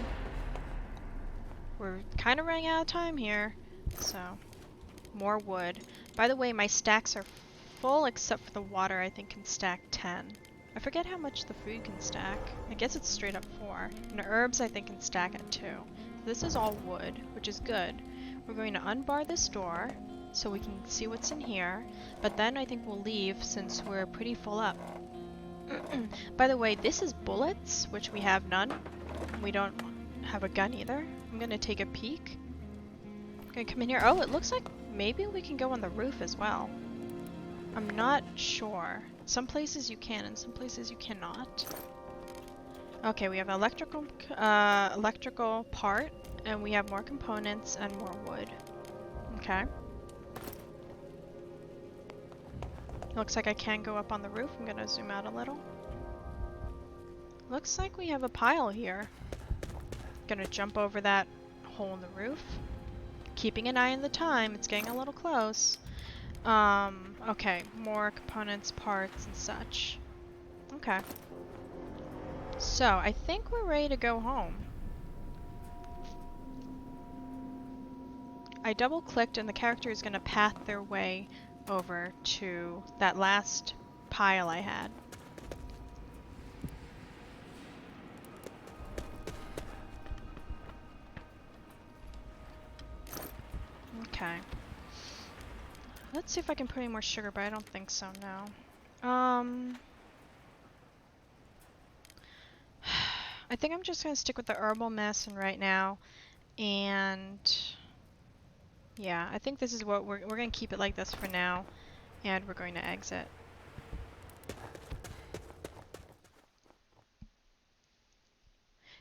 We're kind of running out of time here, so more wood. By the way, my stacks are full except for the water I think can stack 10. I forget how much the food can stack. I guess it's straight up 4. And the herbs I think can stack at 2. This is all wood, which is good. We're going to unbar this door so we can see what's in here, but then I think we'll leave since we're pretty full up. By the way, this is bullets, which we have none. We don't have a gun either. I'm gonna take a peek. I'm gonna come in here. Oh, it looks like maybe we can go on the roof as well. I'm not sure. Some places you can and some places you cannot. Okay, we have electrical part, and we have more components and more wood. Okay. Looks like I can go up on the roof. I'm gonna zoom out a little. Looks like we have a pile here. Gonna jump over that hole in the roof. Keeping an eye on the time. It's getting a little close. Okay. More components, parts, and such. Okay. So, I think we're ready to go home. I double-clicked and the character is gonna path their way over to that last pile I had. Okay. Let's see if I can put any more sugar, but I don't think so, no. I think I'm just gonna stick with the herbal medicine right now, and yeah, I think this is what we're gonna keep it like this for now, and we're going to exit.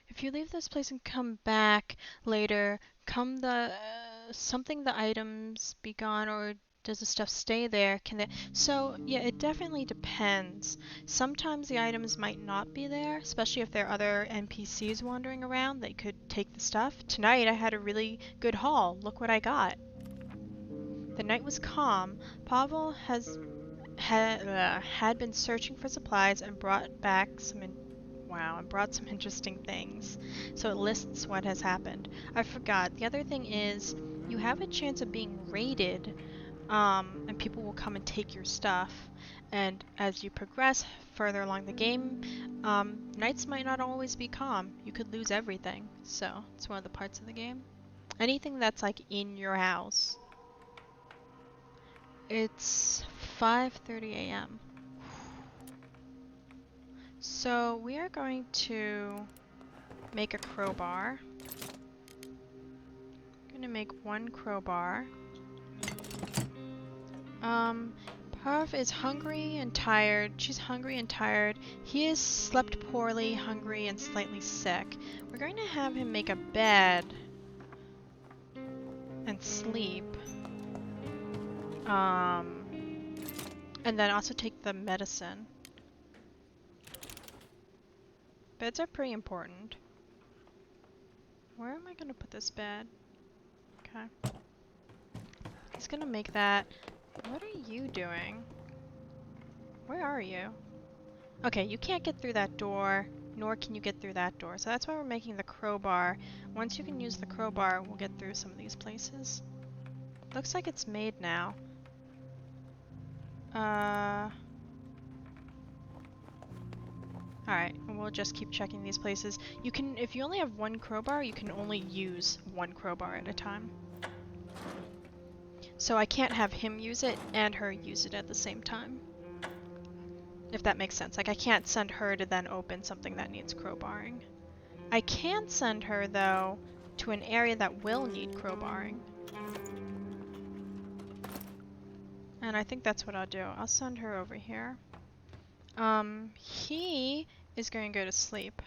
If you leave this place and come back later, something the items be gone, or does the stuff stay there? So yeah, it definitely depends. Sometimes the items might not be there, especially if there are other NPCs wandering around that could take the stuff. Tonight I had a really good haul. Look what I got. The night was calm. Pavel had been searching for supplies and brought some interesting things. So it lists what has happened. I forgot. The other thing is you have a chance of being raided, and people will come and take your stuff. And as you progress further along the game, nights might not always be calm. You could lose everything. So it's one of the parts of the game. Anything that's like in your house. It's 5:30 a.m. So we are going to make a crowbar. I'm going to make 1 crowbar. Pav is hungry and tired. She's hungry and tired. He has slept poorly, hungry, and slightly sick. We're going to have him make a bed and sleep. And then also take the medicine. Beds are pretty important. Where am I gonna put this bed? Okay. He's gonna make that. What are you doing? Where are you? Okay, you can't get through that door, nor can you get through that door. So that's why we're making the crowbar. Once you can use the crowbar, we'll get through some of these places. Looks like it's made now. Alright, and we'll just keep checking these places. You can, if you only have one crowbar, you can only use one crowbar at a time. So I can't have him use it and her use it at the same time. If that makes sense. Like, I can't send her to then open something that needs crowbarring. I can send her, though, to an area that will need crowbarring. And I think that's what I'll do. I'll send her over here. He is going to go to sleep.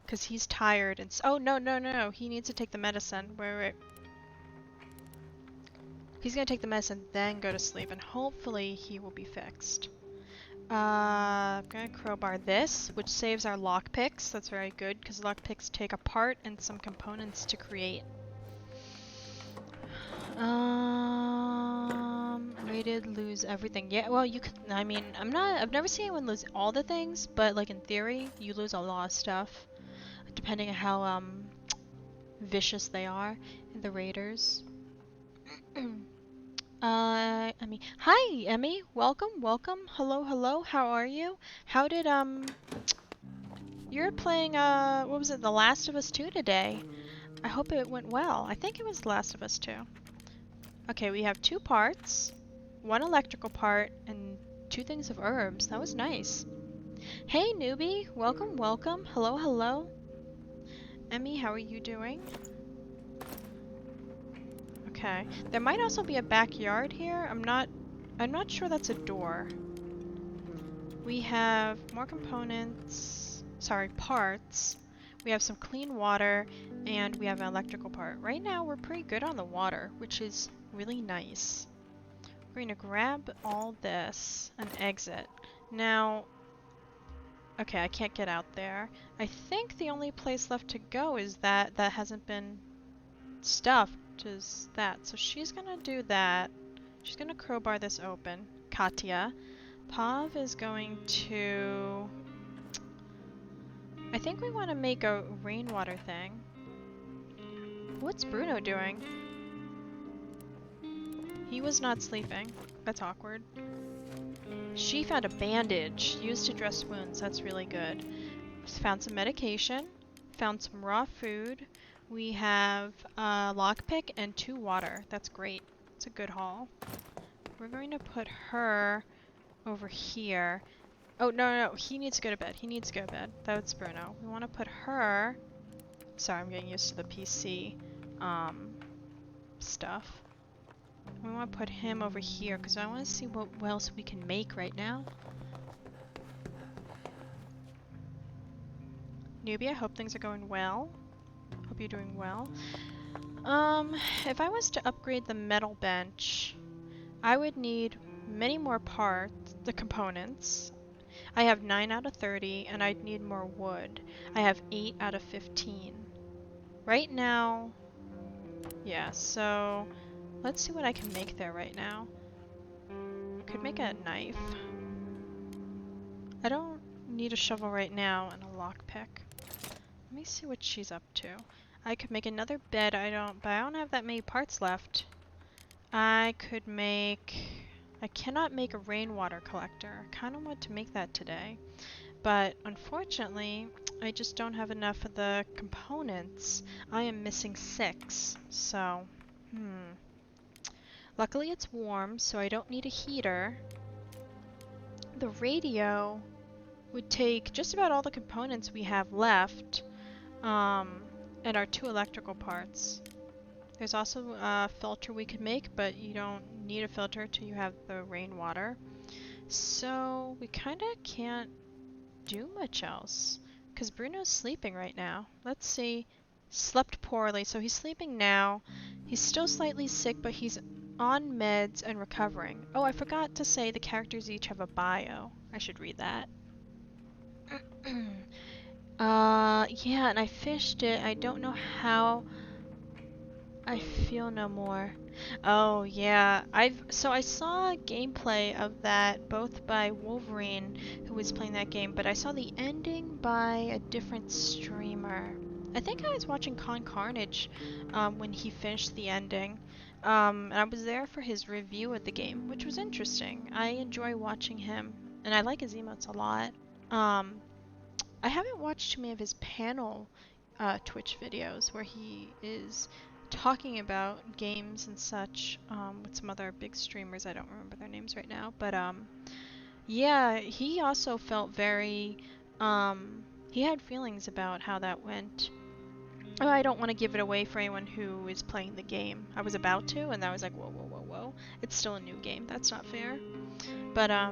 Because he's tired and oh, no. He needs to take the medicine. Wait. He's going to take the medicine, then go to sleep. And hopefully he will be fixed. I'm going to crowbar this, which saves our lockpicks. That's very good, because lockpicks take a part and some components to create. Rated lose everything. Yeah, well, you could, I mean, I've never seen anyone lose all the things, but like in theory, you lose a lot of stuff, depending on how, vicious they are, the raiders. Emmy. Hi, Emmy. Welcome. Hello. How are you? How did, you're playing, what was it, The Last of Us 2 today. I hope it went well. I think it was The Last of Us 2. Okay, we have 2 parts, 1 electrical part, and 2 things of herbs. That was nice. Hey, newbie. Welcome. Hello. Emmy, how are you doing? Okay. There might also be a backyard here. I'm not sure that's a door. We have more components. Sorry, parts. We have some clean water, and we have an electrical part. Right now, we're pretty good on the water, which is really nice. We're going to grab all this and exit. Now, okay, I can't get out there. I think the only place left to go is that hasn't been stuffed, is that. So she's gonna do that. She's gonna crowbar this open. Katya. Pav is going to... I think we want to make a rainwater thing. What's Bruno doing? He was not sleeping. That's awkward. She found a bandage used to dress wounds. That's really good. Found some medication. Found some raw food. We have a lockpick and 2 water. That's great. It's a good haul. We're going to put her over here. Oh, no. He needs to go to bed. That's Bruno. We want to put her... Sorry, I'm getting used to the PC stuff. We want to put him over here because I want to see what else we can make right now. Newbie, I hope things are going well. Hope you're doing well. If I was to upgrade the metal bench, I would need many more parts, the components. I have 9 out of 30, and I'd need more wood. I have 8 out of 15. Right now, yeah, so let's see what I can make there right now. Could make a knife. I don't need a shovel right now and a lockpick. Let me see what she's up to. I could make another bed, but I don't have that many parts left. I cannot make a rainwater collector. I kind of want to make that today. But unfortunately, I just don't have enough of the components. I am missing 6, so, Luckily it's warm, so I don't need a heater. The radio would take just about all the components we have left, and our 2 electrical parts. There's also a filter we could make, but you don't need a filter till you have the rainwater. So we kinda can't do much else, because Bruno's sleeping right now. Let's see. Slept poorly, so he's sleeping now. He's still slightly sick, but he's on meds and recovering. Oh, I forgot to say the characters each have a bio. I should read that. Yeah, and I fished it. I don't know how. I feel no more. Oh yeah, I saw gameplay of that both by Wolverine, who was playing that game, but I saw the ending by a different streamer. I think I was watching Con Carnage when he finished the ending. And I was there for his review of the game, which was interesting. I enjoy watching him, and I like his emotes a lot. Um, I haven't watched too many of his panel Twitch videos where he is talking about games and such with some other big streamers. I don't remember their names right now, but yeah, he also felt very he had feelings about how that went. Oh, I don't want to give it away for anyone who is playing the game. I was about to, and I was like, whoa, whoa, whoa, whoa. It's still a new game. That's not fair. But I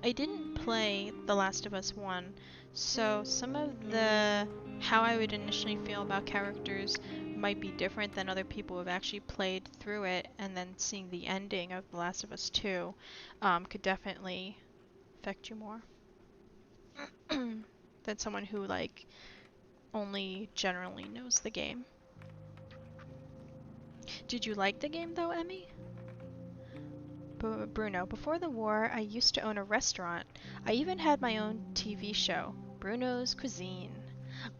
didn't play The Last of Us 1, so some of the how I would initially feel about characters might be different than other people who have actually played through it, and then seeing the ending of The Last of Us 2 could definitely affect you more than someone who like only generally knows the game. Did you like the game though, Emmy? Bruno, before the war, I used to own a restaurant. I even had my own TV show, Bruno's Cuisine.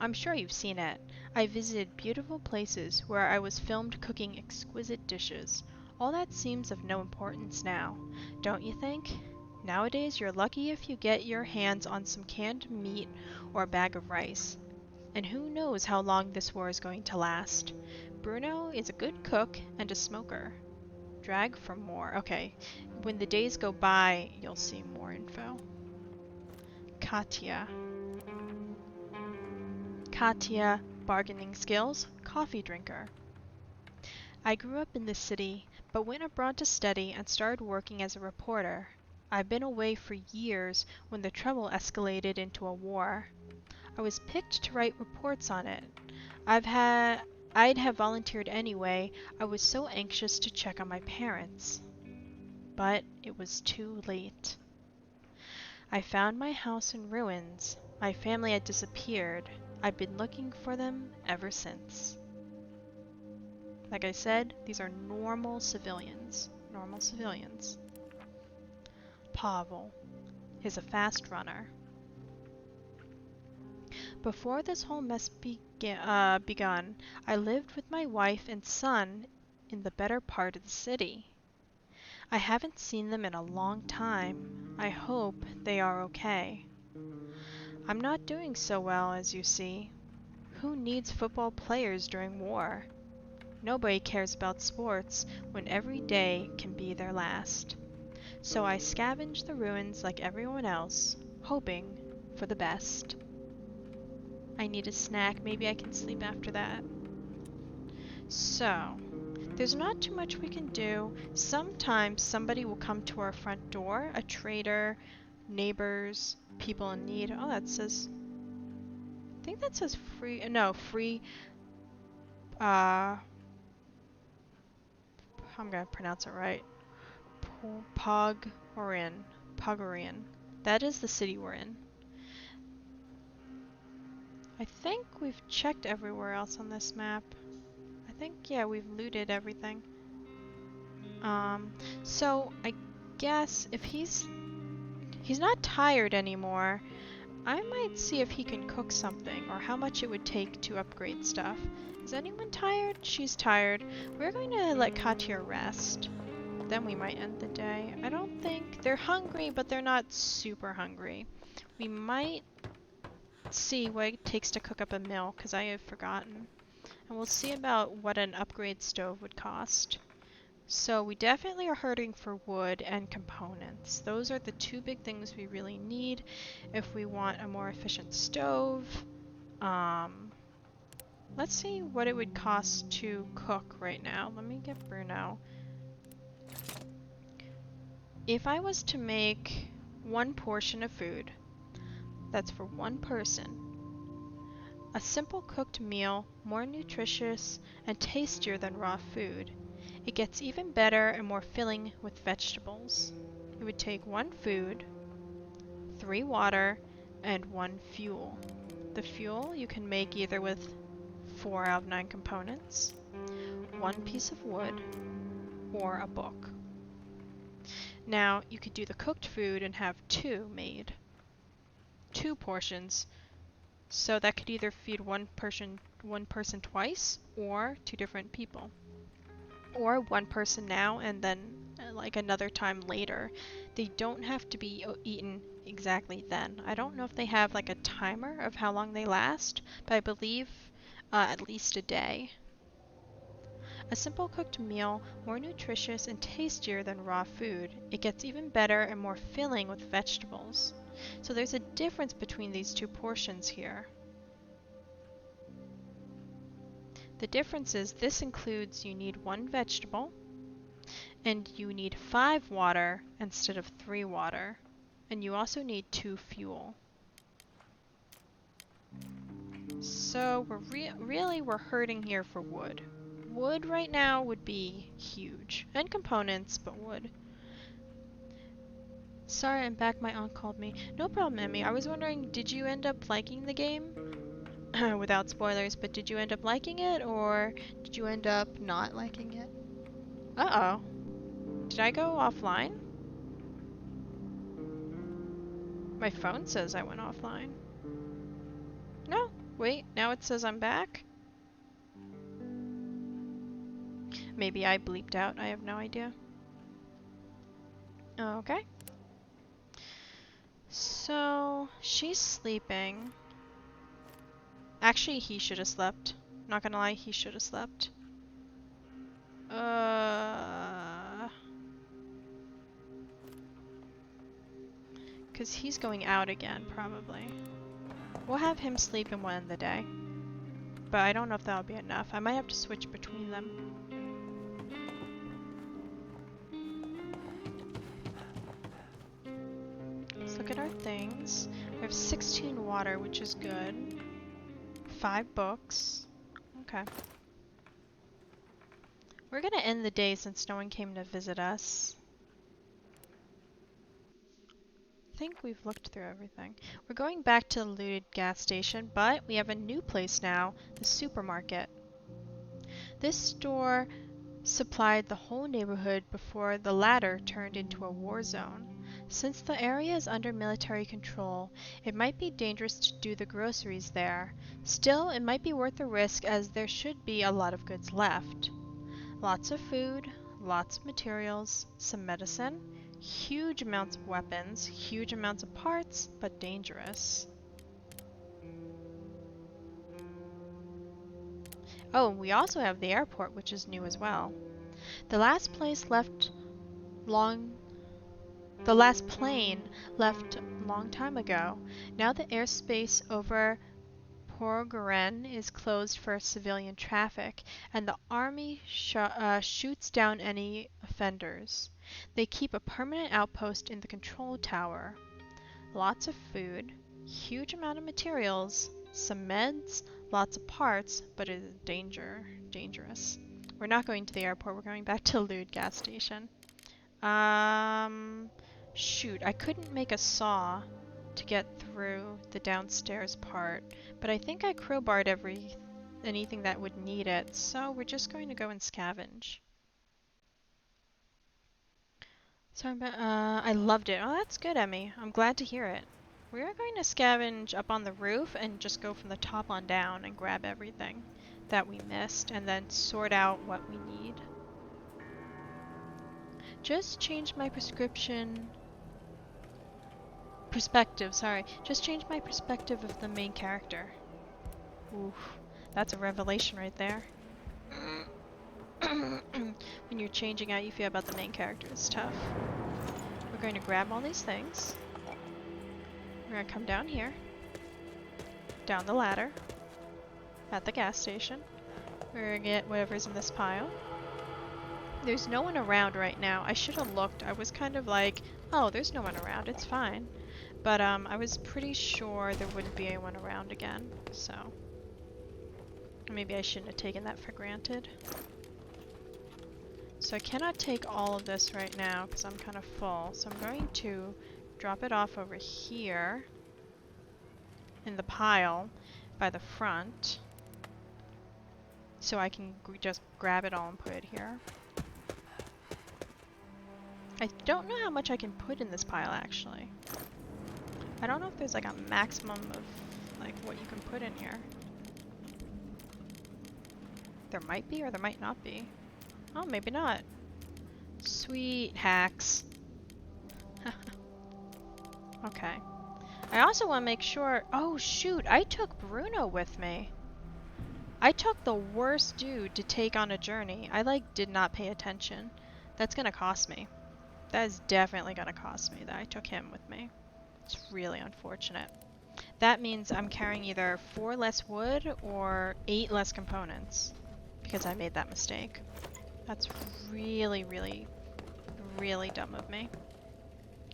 I'm sure you've seen it. I visited beautiful places where I was filmed cooking exquisite dishes. All that seems of no importance now, don't you think? Nowadays, you're lucky if you get your hands on some canned meat or a bag of rice. And who knows how long this war is going to last. Bruno is a good cook and a smoker. Drag for more. Okay. When the days go by, you'll see more info. Katya. Katya, bargaining skills, coffee drinker. I grew up in the city, but went abroad to study and started working as a reporter. I've been away for years when the trouble escalated into a war. I was picked to write reports on it. I'd have volunteered anyway. I was so anxious to check on my parents. But it was too late. I found my house in ruins. My family had disappeared. I've been looking for them ever since. Like I said, these are normal civilians. Normal civilians. Pavel is a fast runner. Before this whole mess begun, I lived with my wife and son in the better part of the city. I haven't seen them in a long time. I hope they are okay. I'm not doing so well, as you see. Who needs football players during war? Nobody cares about sports when every day can be their last. So I scavenge the ruins like everyone else, hoping for the best. I need a snack. Maybe I can sleep after that. So, there's not too much we can do. Sometimes somebody will come to our front door, a trader, neighbors, people in need. Oh, that says, I think that says free, no, free, uh, I'm gonna pronounce it right. Pogorin. Pogorin. That is the city we're in. I think we've checked everywhere else on this map. I think, yeah, we've looted everything. So I guess if he's not tired anymore, I might see if he can cook something or how much it would take to upgrade stuff. Is anyone tired? She's tired. We're going to let Katya rest. Then we might end the day. I don't think they're hungry, but they're not super hungry. We might see what it takes to cook up a meal, because I have forgotten. And we'll see about what an upgrade stove would cost. So we definitely are hurting for wood and components. Those are the two big things we really need if we want a more efficient stove. Let's see what it would cost to cook right now. Let me get Bruno. If I was to make one portion of food, that's for one person, a simple cooked meal, more nutritious and tastier than raw food. It gets even better and more filling with vegetables. It would take 1 food, 3 water, and 1 fuel. The fuel you can make either with 4 out of 9 components, 1 piece of wood, or a book. Now, you could do the cooked food and have 2 made. 2 portions. So that could either feed one person twice, or 2 different people. Or 1 person now and then like another time later. They don't have to be eaten exactly then. I don't know if they have like a timer of how long they last, but I believe at least a day. A simple cooked meal, more nutritious and tastier than raw food. It gets even better and more filling with vegetables. So there's a difference between these 2 portions here. The difference is this includes you need 1 vegetable and you need 5 water instead of 3 water. And you also need 2 fuel. So we're hurting here for wood. Wood right now would be huge. And components, but wood. Sorry, I'm back. My aunt called me. No problem, Emmy. I was wondering, did you end up liking the game? Without spoilers, but did you end up liking it, or did you end up not liking it? Uh-oh. Did I go offline? My phone says I went offline. No, wait, now it says I'm back? Maybe I bleeped out, I have no idea. Okay. So, she's sleeping. Actually, he should have slept. Not gonna lie, he should have slept. Because he's going out again, probably. We'll have him sleep in one of the day. But I don't know if that'll be enough. I might have to switch between them. Let's look at our things. We have 16 water, which is good. 5 books. Okay. We're gonna end the day since no one came to visit us. I think we've looked through everything. We're going back to the looted gas station, but we have a new place now, the supermarket. This store supplied the whole neighborhood before the latter turned into a war zone. Since the area is under military control, it might be dangerous to do the groceries there. Still, it might be worth the risk as there should be a lot of goods left. Lots of food, lots of materials, some medicine, huge amounts of weapons, huge amounts of parts, but dangerous. Oh, we also have the airport, which is new as well. The last plane left long time ago. Now the airspace over Porgeren is closed for civilian traffic, and the army shoots down any offenders. They keep a permanent outpost in the control tower. Lots of food, huge amount of materials, some meds, lots of parts, but it is dangerous. We're not going to the airport, we're going back to Lude gas station. Shoot, I couldn't make a saw to get through the downstairs part, but I think I crowbarred anything that would need it, so we're just going to go and scavenge. So I loved it. Oh, that's good, Emmy. I'm glad to hear it. We are going to scavenge up on the roof and just go from the top on down and grab everything that we missed and then sort out what we need. Just change my perspective, sorry. Just change my perspective of the main character. Oof, that's a revelation right there. When you're changing how you feel about the main character, it's tough. We're going to grab all these things. We're going to come down here. Down the ladder. At the gas station. We're going to get whatever's in this pile. There's no one around right now. I should have looked. I was kind of like, oh, there's no one around. It's fine. But I was pretty sure there wouldn't be anyone around again. So maybe I shouldn't have taken that for granted. So I cannot take all of this right now because I'm kind of full. So I'm going to drop it off over here. in the pile by the front. So I can just grab it all and put it here. I don't know how much I can put in this pile, actually. I don't know if there's like a maximum of like what you can put in here. There might be or there might not be. Oh, maybe not. Sweet hacks. Okay. I also want to make sure... Oh, shoot. I took Bruno with me. I took the worst dude to take on a journey. I, like, did not pay attention. That's gonna cost me. That is definitely gonna cost me that I took him with me. It's really unfortunate. That means I'm carrying either 4 less wood or 8 less components. Because I made that mistake. That's really, really, really dumb of me.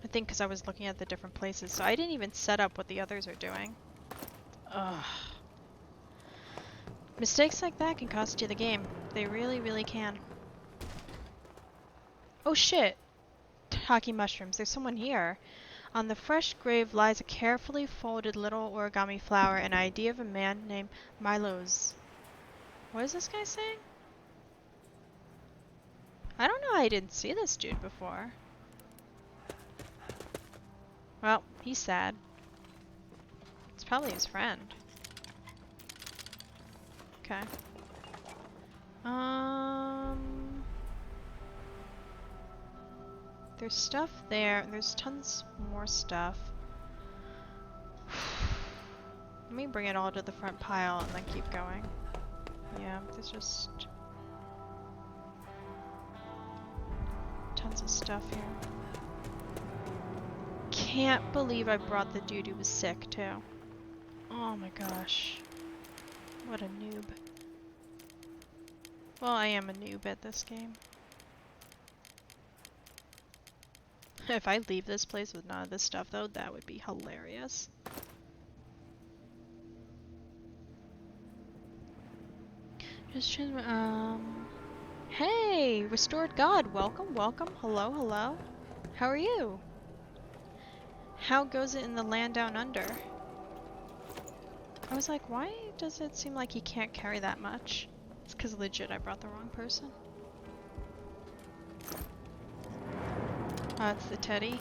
I think because I was looking at the different places, so I didn't even set up what the others are doing. Ugh. Mistakes like that can cost you the game. They really, really can. Oh shit! Taki mushrooms, there's someone here. On the fresh grave lies a carefully folded little origami flower, an idea of a man named Milos. What is this guy saying? I don't know how I didn't see this dude before. Well, he's sad. It's probably his friend. Okay. There's stuff there. There's tons more stuff. Let me bring it all to the front pile and then keep going. Yeah, there's just tons of stuff here. Can't believe I brought the dude who was sick too. Oh my gosh. What a noob. Well, I am a noob at this game. If I leave this place with none of this stuff though, that would be hilarious. Just hey, Restored God, welcome, welcome, hello, hello. How are you? How goes it in the land down under? I was like, why does it seem like he can't carry that much? It's because legit I brought the wrong person. Oh, it's the teddy.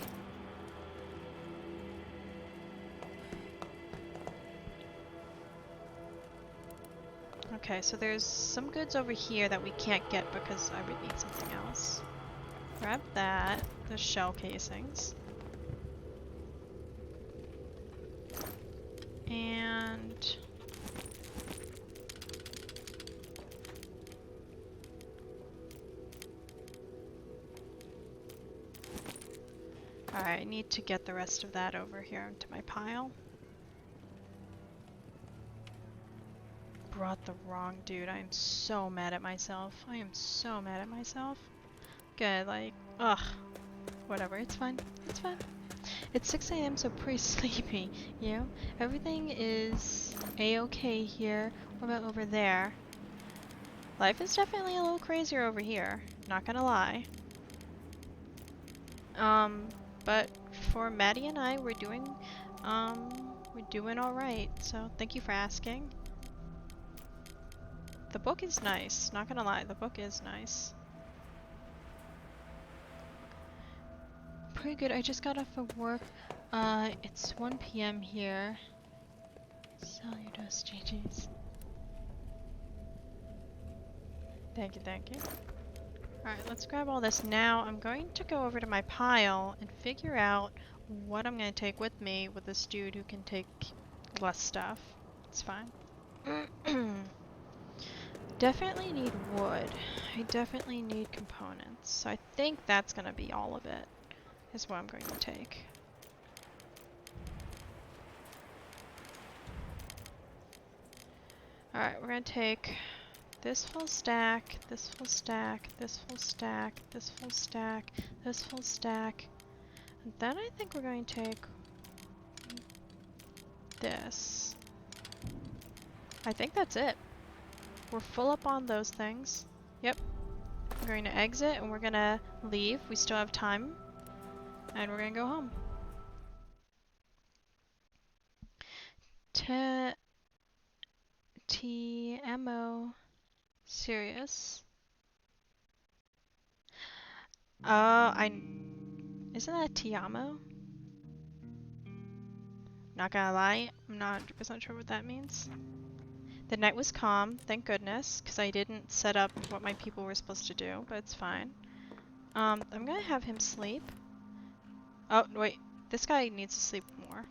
Okay, so there's some goods over here that we can't get because I would need something else. Grab that, the shell casings. And... Alright, I need to get the rest of that over here into my pile. Brought the wrong dude. I am so mad at myself. I am so mad at myself. Good, like, ugh. Whatever, it's fine. It's fine. It's 6 AM, so pretty sleepy, you know? Everything is a-okay here. What about over there? Life is definitely a little crazier over here. Not gonna lie. But for Maddie and I, we're doing alright, so thank you for asking. The book is nice, not gonna lie, the book is nice. Pretty good, I just got off of work. It's 1 PM here. Saludos, GG's. Thank you, thank you. Alright, let's grab all this now. I'm going to go over to my pile and figure out what I'm going to take with me with this dude who can take less stuff. It's fine. Definitely need wood. I definitely need components. So I think that's going to be all of it, is what I'm going to take. Alright, we're going to take this full stack, this full stack, this full stack, this full stack, this full stack. And then I think we're going to take this. I think that's it. We're full up on those things. Yep. We're going to exit and we're going to leave. We still have time. And we're going to go home. TMO Sirius. Isn't that Tiamo? Not gonna lie, I'm not 100% sure what that means. The night was calm, thank goodness, because I didn't set up what my people were supposed to do, but it's fine. I'm gonna have him sleep. Oh, wait, this guy needs to sleep more.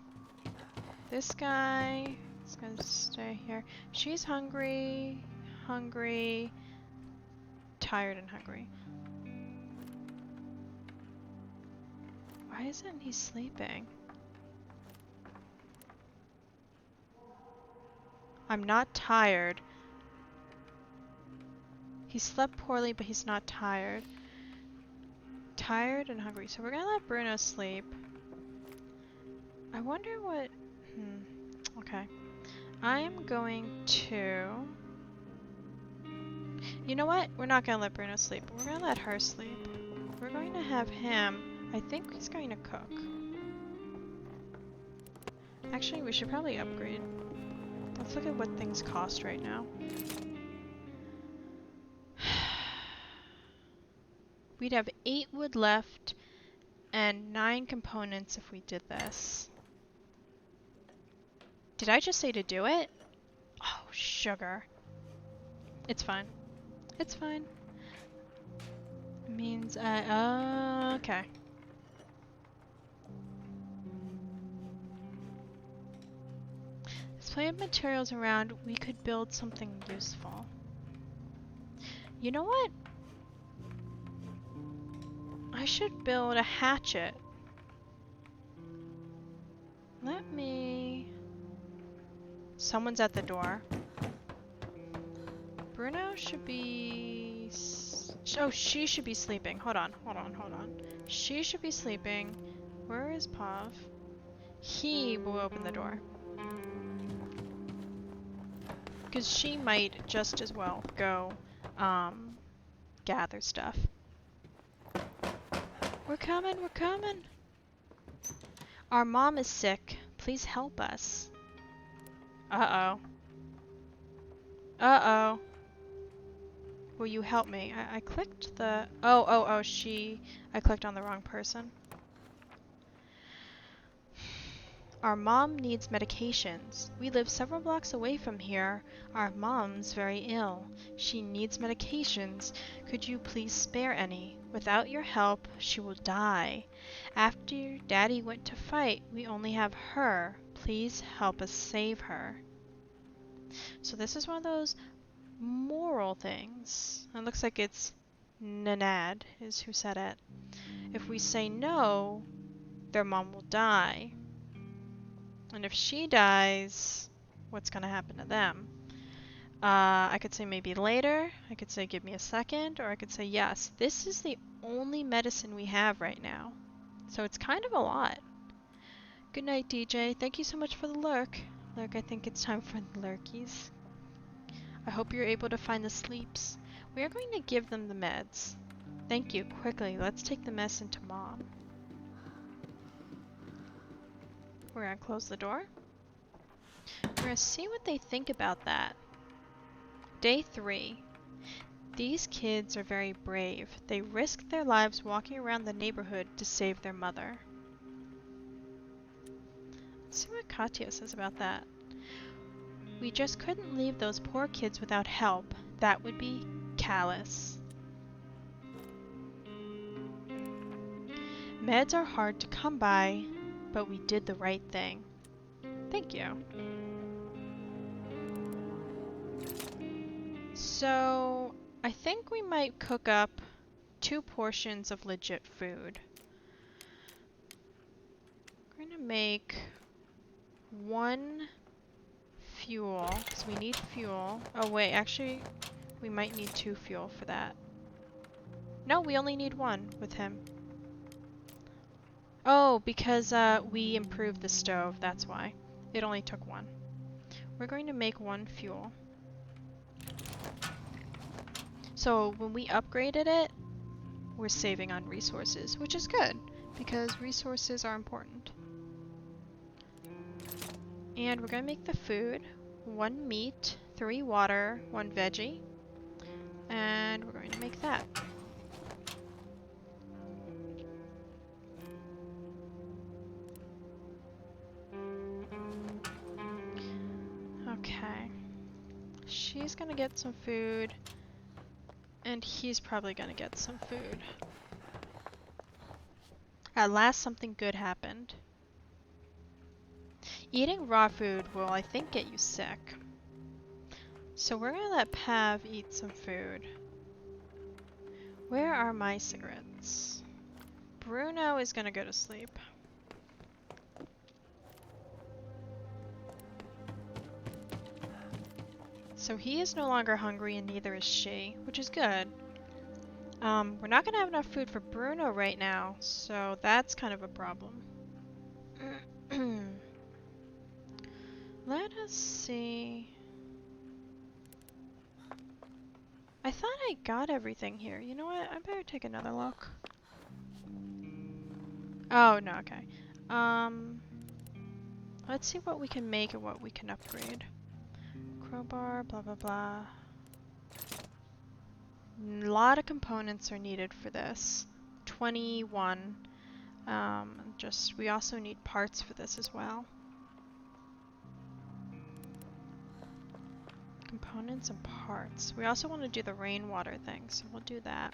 This guy is gonna stay here. She's hungry, tired and hungry. Why isn't he sleeping? I'm not tired. He slept poorly, but he's not tired. Tired and hungry. So we're gonna let Bruno sleep. I wonder what... Okay. I am going to... You know what? We're not gonna let Bruno sleep. We're gonna let her sleep. We're going to have him... I think he's going to cook. Actually, we should probably upgrade. Let's look at what things cost right now. We'd have 8 wood left and 9 components if we did this. Did I just say to do it? Oh, sugar. It's fine. It's fine. It means okay. There's plenty of materials around. We could build something useful. You know what? I should build a hatchet. Let me... Someone's at the door. Bruno should be... Oh, she should be sleeping. Hold on. She should be sleeping. Where is Pav? He will open the door. Because she might just as well go, gather stuff. We're coming. Our mom is sick. Please help us. Uh-oh. Will you help me? I clicked the... Oh, I clicked on the wrong person. Our mom needs medications. We live several blocks away from here. Our mom's very ill. She needs medications. Could you please spare any? Without your help, she will die. After Daddy went to fight, we only have her. Please help us save her. So this is one of those moral things. It looks like it's Nanad is who said it. If we say no, their mom will die. And if she dies, what's going to happen to them? I could say maybe later. I could say give me a second. Or I could say yes. This is the only medicine we have right now. So it's kind of a lot. Good night, DJ. Thank you so much for the lurk. Lurk, I think it's time for the lurkies. I hope you're able to find the sleeps. We are going to give them the meds. Thank you. Quickly, let's take the mess into Mom. We're gonna close the door. We're gonna see what they think about that. Day 3. These kids are very brave. They risk their lives walking around the neighborhood to save their mother. Let's see what Katya says about that. We just couldn't leave those poor kids without help. That would be callous. Meds are hard to come by, but we did the right thing. Thank you. So, I think we might cook up 2 portions of legit food. We're gonna make 1 fuel, because we need fuel. Oh wait, actually, we might need 2 fuel for that. No, we only need 1 with him. Oh, because we improved the stove, that's why. It only took 1. We're going to make 1 fuel. So when we upgraded it, we're saving on resources, which is good, because resources are important. And we're gonna make the food. 1 meat, 3 water, 1 veggie. And we're going to make that. Okay. She's gonna get some food. And he's probably gonna get some food. At last, something good happened. Eating raw food will, I think, get you sick. So we're gonna let Pav eat some food. Where are my cigarettes? Bruno is gonna go to sleep. So he is no longer hungry and neither is she, which is good. We're not gonna have enough food for Bruno right now, so that's kind of a problem. Let us see. I thought I got everything here. You know what? I better take another look. Oh, no, okay. Let's see what we can make and what we can upgrade. Crowbar, blah, blah, blah. A lot of components are needed for this. 21. We also need parts for this as well. Components and parts. We also want to do the rainwater thing, so we'll do that.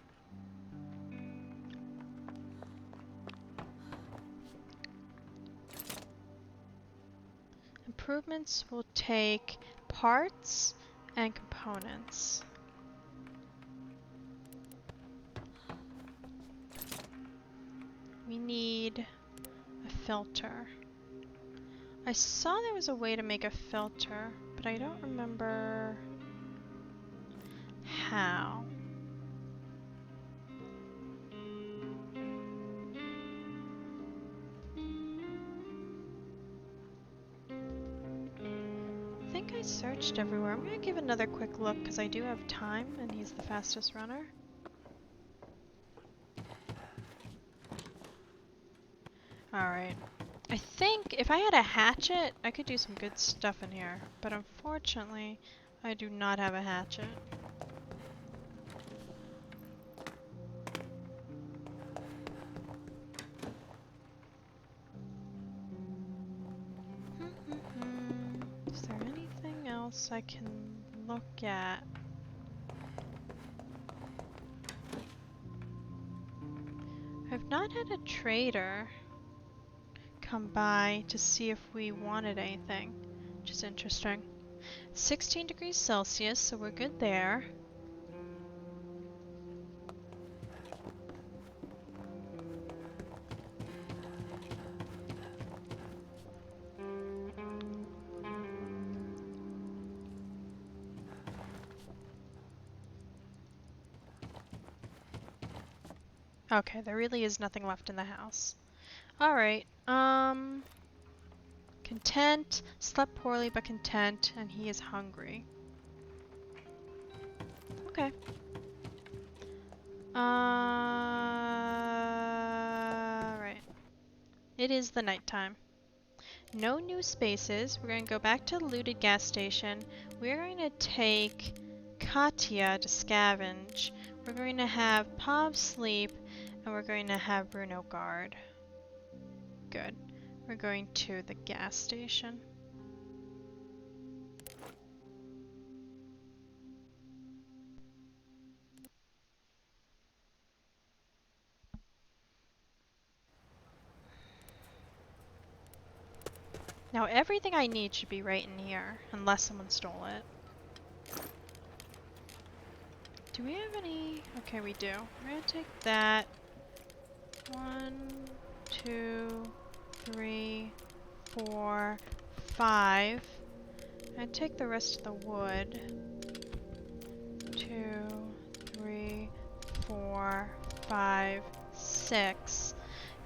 Improvements will take parts and components. We need a filter. I saw there was a way to make a filter, but I don't remember how. I think I searched everywhere. I'm gonna give another quick look because I do have time and he's the fastest runner. Alright. I think if I had a hatchet, I could do some good stuff in here. But unfortunately, I do not have a hatchet. Is there anything else I can look at? I've not had a trader come by to see if we wanted anything, which is interesting. 16 degrees Celsius, so we're good there. Okay, there really is nothing left in the house. Alright, content, slept poorly but content, and he is hungry. Okay. Right. It is the nighttime. No new spaces. We're going to go back to the looted gas station. We're going to take Katya to scavenge. We're going to have Pav sleep, and we're going to have Bruno guard. Good. We're going to the gas station. Now everything I need should be right in here, unless someone stole it. Do we have any? Okay, we do. We're gonna take that. 1, 2, 3, 4, 5. And take the rest of the wood. 2, 3, 4, 5, 6.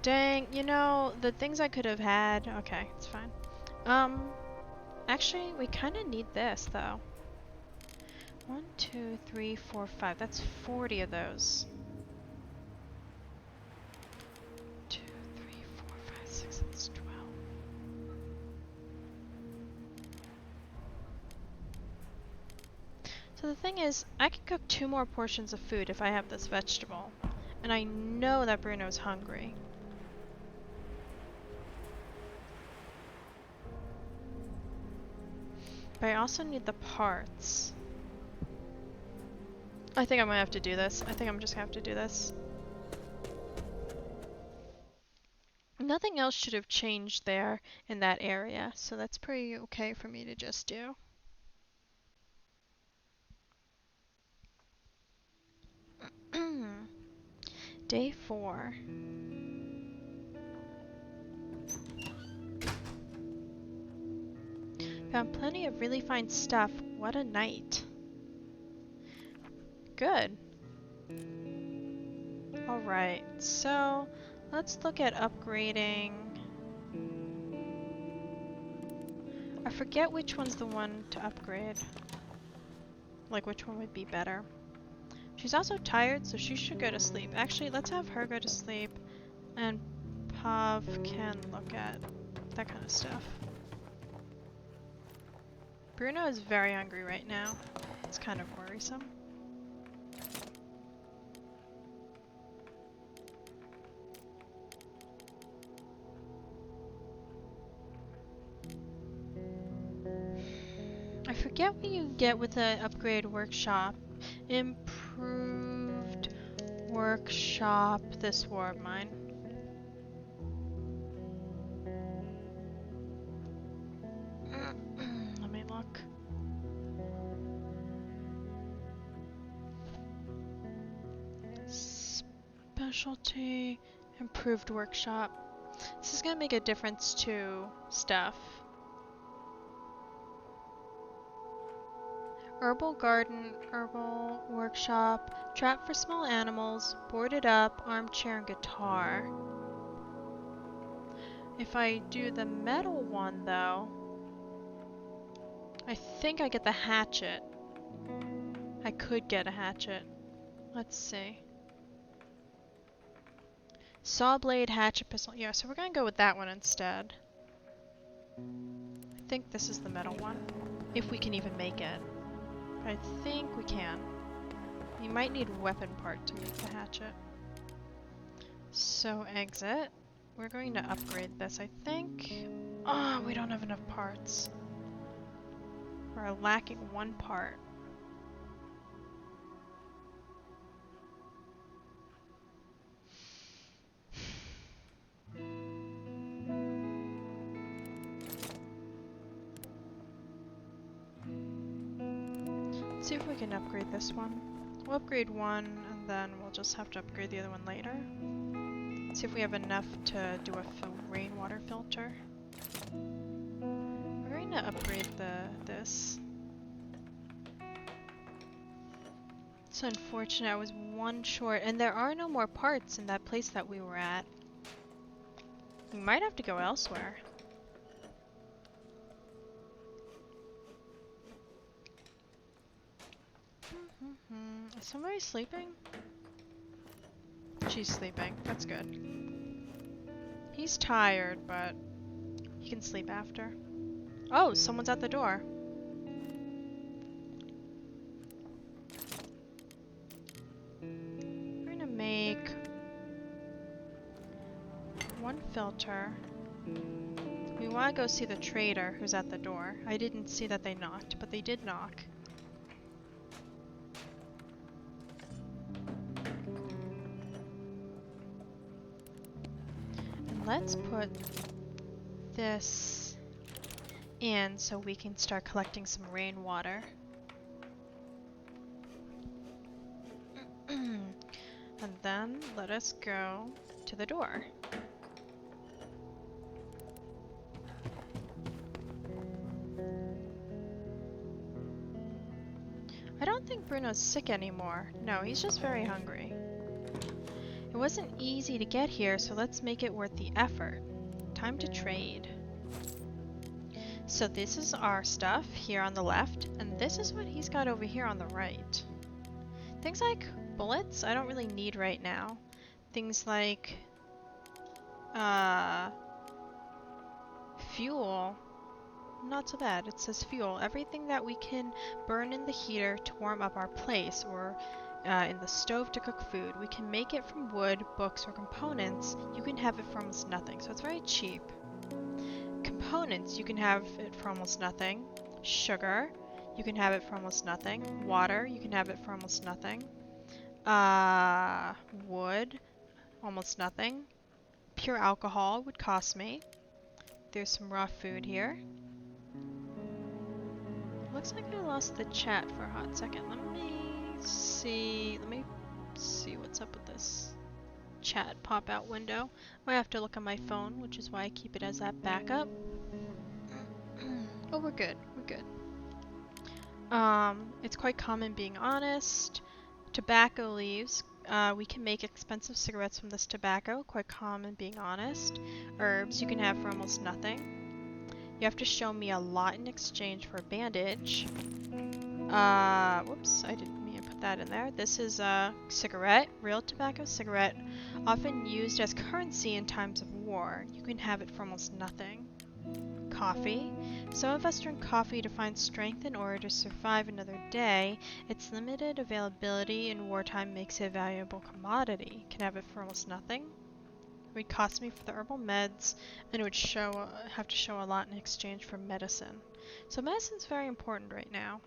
Dang, you know, the things I could have had. Okay, it's fine. Actually, we kind of need this, though. 1, 2, 3, 4, 5. That's 40 of those. 2, 3, 4, 5, 6, that's 12. So the thing is, I can cook 2 more portions of food if I have this vegetable. And I know that Bruno's hungry. But I also need the parts. I think I'm gonna have to do this. I think I'm just gonna have to do this. Nothing else should have changed there in that area, so that's pretty okay for me to just do. Day 4. Found plenty of really fine stuff. What a night. Good. Alright, so let's look at upgrading. I forget which one's the one to upgrade. Like which one would be better. She's also tired, so she should go to sleep. Actually, let's have her go to sleep, and Pav can look at that kind of stuff. Bruno is very hungry right now. It's kind of worrisome. I forget what you get with the upgrade workshop. Improved workshop, this war of mine. Let me look. Specialty, improved workshop. This is gonna make a difference to stuff. Herbal garden, herbal workshop, trap for small animals, boarded up, armchair and guitar. If I do the metal one though, I think I get the hatchet. I could get a hatchet. Let's see. Saw blade, hatchet, pistol. Yeah, so we're gonna go with that one instead. I think this is the metal one. If we can even make it. I think we can. You might need weapon part to make the hatchet. So exit. We're going to upgrade this, I think. Oh, we don't have enough parts. We're lacking 1 part. Let's see if we can upgrade this one. We'll upgrade one, and then we'll just have to upgrade the other one later. See if we have enough to do a rainwater filter. We're going to upgrade this. It's unfortunate I was 1 short, and there are no more parts in that place that we were at. We might have to go elsewhere. Is somebody sleeping? She's sleeping. That's good. He's tired, but he can sleep after. Oh, someone's at the door. We're gonna make 1 filter. We want to go see the trader who's at the door. I didn't see that they knocked, but they did knock. Let's put this in so we can start collecting some rainwater. And then let us go to the door. I don't think Bruno's sick anymore. No, he's just very hungry. It wasn't easy to get here, so let's make it worth the effort. Time to trade. So this is our stuff here on the left, and this is what he's got over here on the right. Things like bullets, I don't really need right now. Things like fuel, not so bad. It says fuel. Everything that we can burn in the heater to warm up our place or in the stove to cook food. We can make it from wood, books, or components. You can have it for almost nothing, so it's very cheap. Components, you can have it for almost nothing. Sugar, you can have it for almost nothing. Water, you can have it for almost nothing. Wood, almost nothing. Pure alcohol would cost me. There's some raw food here. Looks like I lost the chat for a hot second. Let me see what's up with this chat pop-out window. I have to look on my phone, which is why I keep it as that backup. Oh, we're good. We're good. It's quite common, being honest. Tobacco leaves. We can make expensive cigarettes from this tobacco. Quite common, being honest. Herbs you can have for almost nothing. You have to show me a lot in exchange for a bandage. Whoops, I didn't mean to put that in there. This is a cigarette, real tobacco cigarette, often used as currency in times of war. You can have it for almost nothing. Coffee. Some of us drink coffee to find strength in order to survive another day. Its limited availability in wartime makes it a valuable commodity. Can have it for almost nothing. It would cost me for the herbal meds, and it would have to show a lot in exchange for medicine. So medicine's very important right now.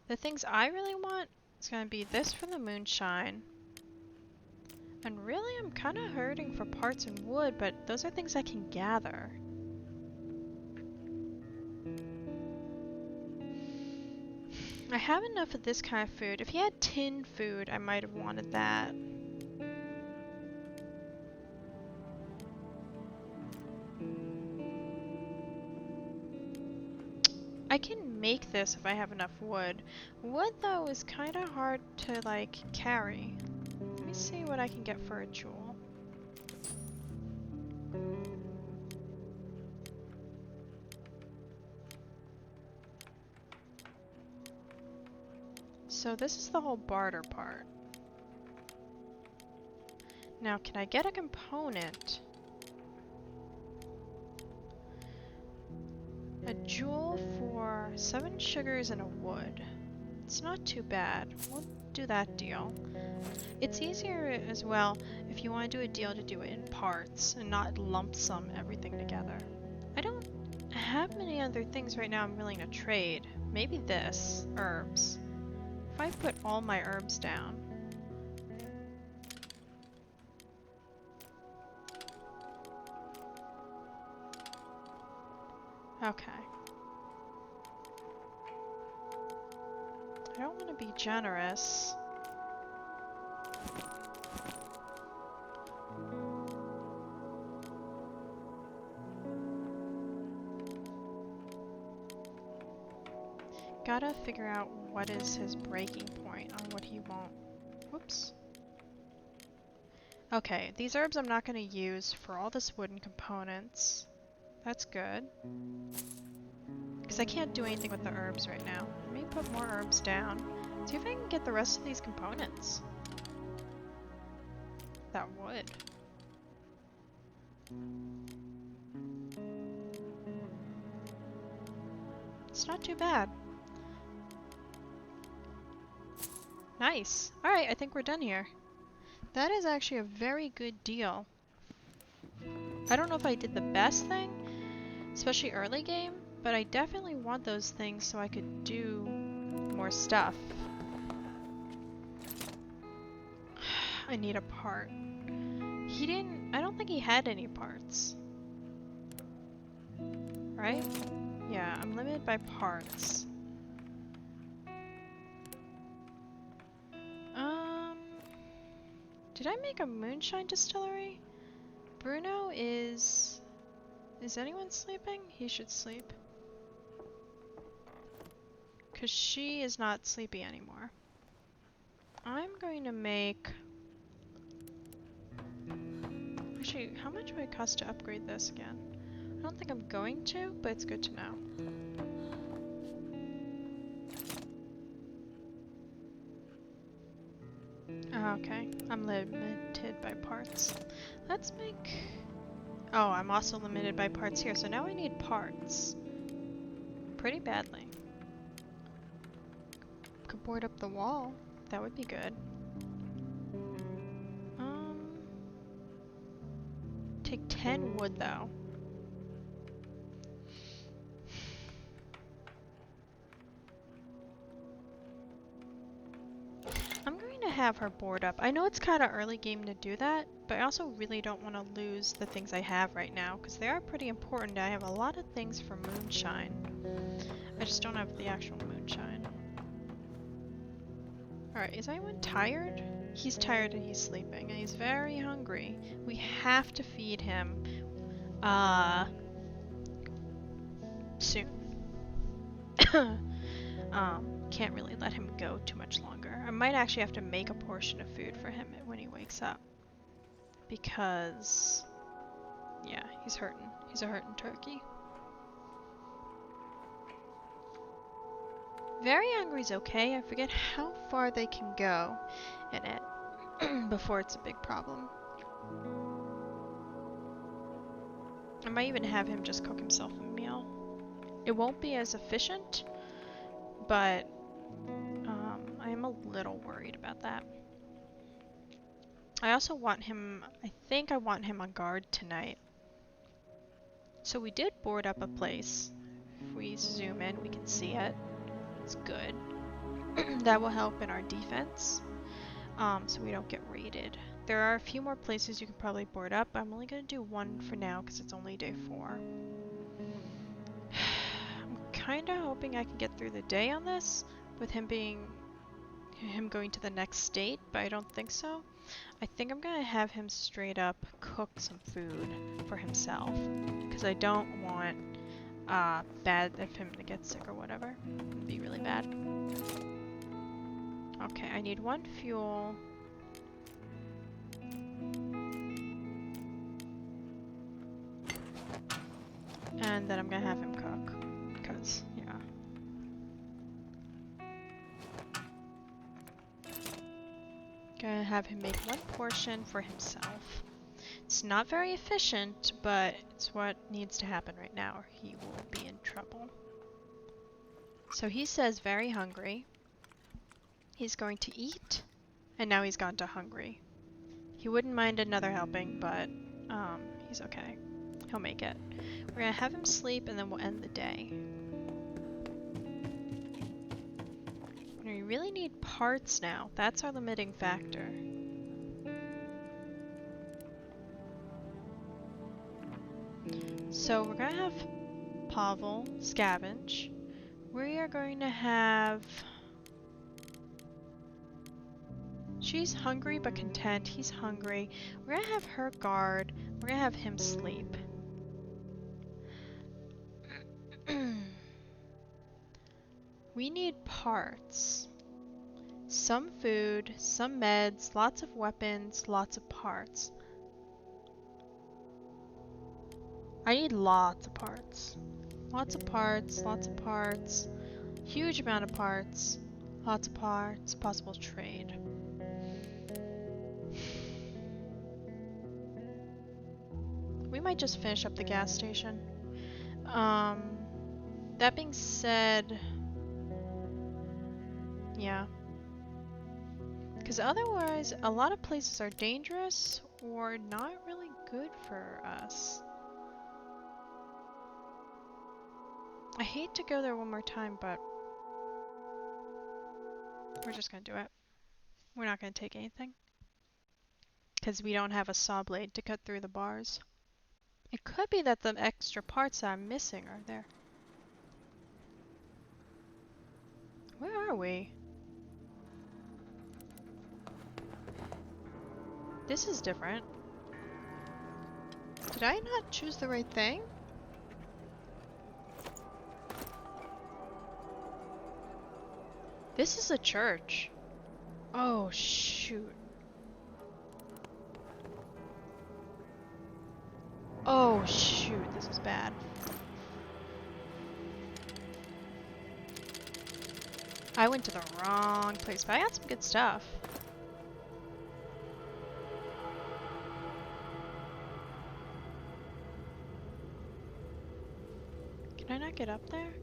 The things I really want is going to be this for the moonshine. And really, I'm kind of hurting for parts and wood, but those are things I can gather. I have enough of this kind of food. If he had tin food, I might have wanted that. I can make this if I have enough wood. Wood, though, is kind of hard to, like, carry. Let me see what I can get for a jewel. So this is the whole barter part. Now, can I get a component? A jewel for 7 sugars and a wood. It's not too bad. We'll do that deal. It's easier as well if you want to do a deal to do it in parts and not lump sum everything together. I don't have many other things right now I'm willing to trade. Maybe this. Herbs. If I put all my herbs down. Okay. I don't want to be generous. Gotta figure out what is his breaking point on what he won't. Whoops. Okay, these herbs I'm not going to use for all this wooden components. That's good. Because I can't do anything with the herbs right now. Let me put more herbs down. See if I can get the rest of these components. That wood. It's not too bad. Nice. Alright, I think we're done here. That is actually a very good deal. I don't know if I did the best thing, especially early game, but I definitely want those things so I could do more stuff. I need a part. I don't think he had any parts. Right? Yeah, I'm limited by parts. Did I make a moonshine distillery? Bruno is... Is anyone sleeping? He should sleep. Because she is not sleepy anymore. I'm going to make... Actually, how much would it cost to upgrade this again? I don't think I'm going to, but it's good to know. Okay, I'm limited by parts. Let's make... Oh, I'm also limited by parts here, so now I need parts. pretty badly. Could board up the wall. That would be good. Take 10 wood though. I'm going to have her board up. I know it's kind of early game to do that, but I also really don't want to lose the things I have right now because they are pretty important. I have a lot of things for moonshine. I just don't have the actual moonshine. Alright, is anyone tired? He's tired and he's sleeping, and he's very hungry. We have to feed him, soon. Can't really let him go too much longer. I might actually have to make a portion of food for him when he wakes up. Because, yeah, he's hurting. He's a hurting turkey. Very hungry's okay. I forget how far they can go in it before it's a big problem. I might even have him just cook himself a meal. It won't be as efficient, but I am a little worried about that. I also want him, I think I want him on guard tonight. So we did board up a place. If we zoom in, we can see it. It's good. That will help in our defense, so we don't get raided. There are a few more places you can probably board up. I'm only going to do one for now because it's only day 4. I'm kind of hoping I can get through the day on this with him going to the next state, but I don't think so. I think I'm gonna have him straight up cook some food for himself because I don't want bad of him to get sick or whatever. It'd be really bad. Okay, I need 1 fuel. And then I'm gonna have him cook because, yeah. Gonna have him make 1 portion for himself. It's not very efficient, but it's what needs to happen right now or he will be in trouble. So he says very hungry. He's going to eat, and now he's gone to hungry. He wouldn't mind another helping, but he's okay. He'll make it. We're gonna have him sleep and then we'll end the day. We really need parts now. That's our limiting factor. So we're gonna have Pavel scavenge. We are going to have... She's hungry but content. He's hungry. We're gonna have her guard. We're gonna have him sleep. We need parts. Some food, some meds, lots of weapons, lots of parts. I need lots of parts. Lots of parts, lots of parts. Huge amount of parts. Lots of parts. Possible trade. We might just finish up the gas station. That being said... Yeah. Because otherwise, a lot of places are dangerous or not really good for us. I hate to go there one more time, but we're just gonna do it. We're not gonna take anything. Because we don't have a saw blade to cut through the bars. It could be that the extra parts that I'm missing are there. Where are we? This is different. Did I not choose the right thing? This is a church. Oh, shoot. Oh, shoot. This is bad. I went to the wrong place, but I got some good stuff. Can I not get up there?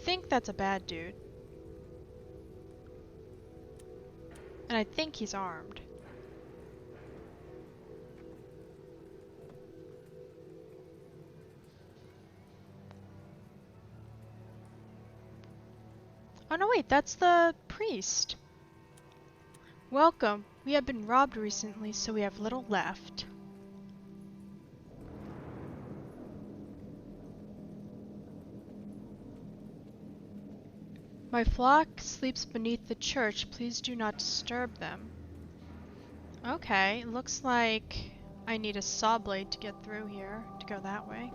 think that's a bad dude. And I think he's armed. Oh no, wait, that's the priest. Welcome. We have been robbed recently, so we have little left. My flock sleeps beneath the church. Please do not disturb them. Okay, looks like I need a saw blade to get through here, to go that way.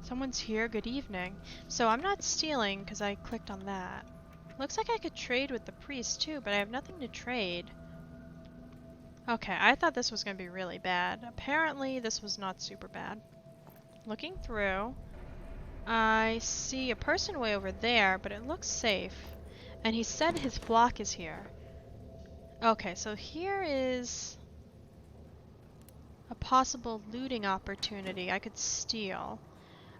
Someone's here, good evening. So I'm not stealing because I clicked on that. Looks like I could trade with the priest too, but I have nothing to trade. Okay, I thought this was going to be really bad. Apparently this was not super bad. Looking through, I see a person way over there, but it looks safe. And he said his flock is here. Okay, so here is a possible looting opportunity. I could steal.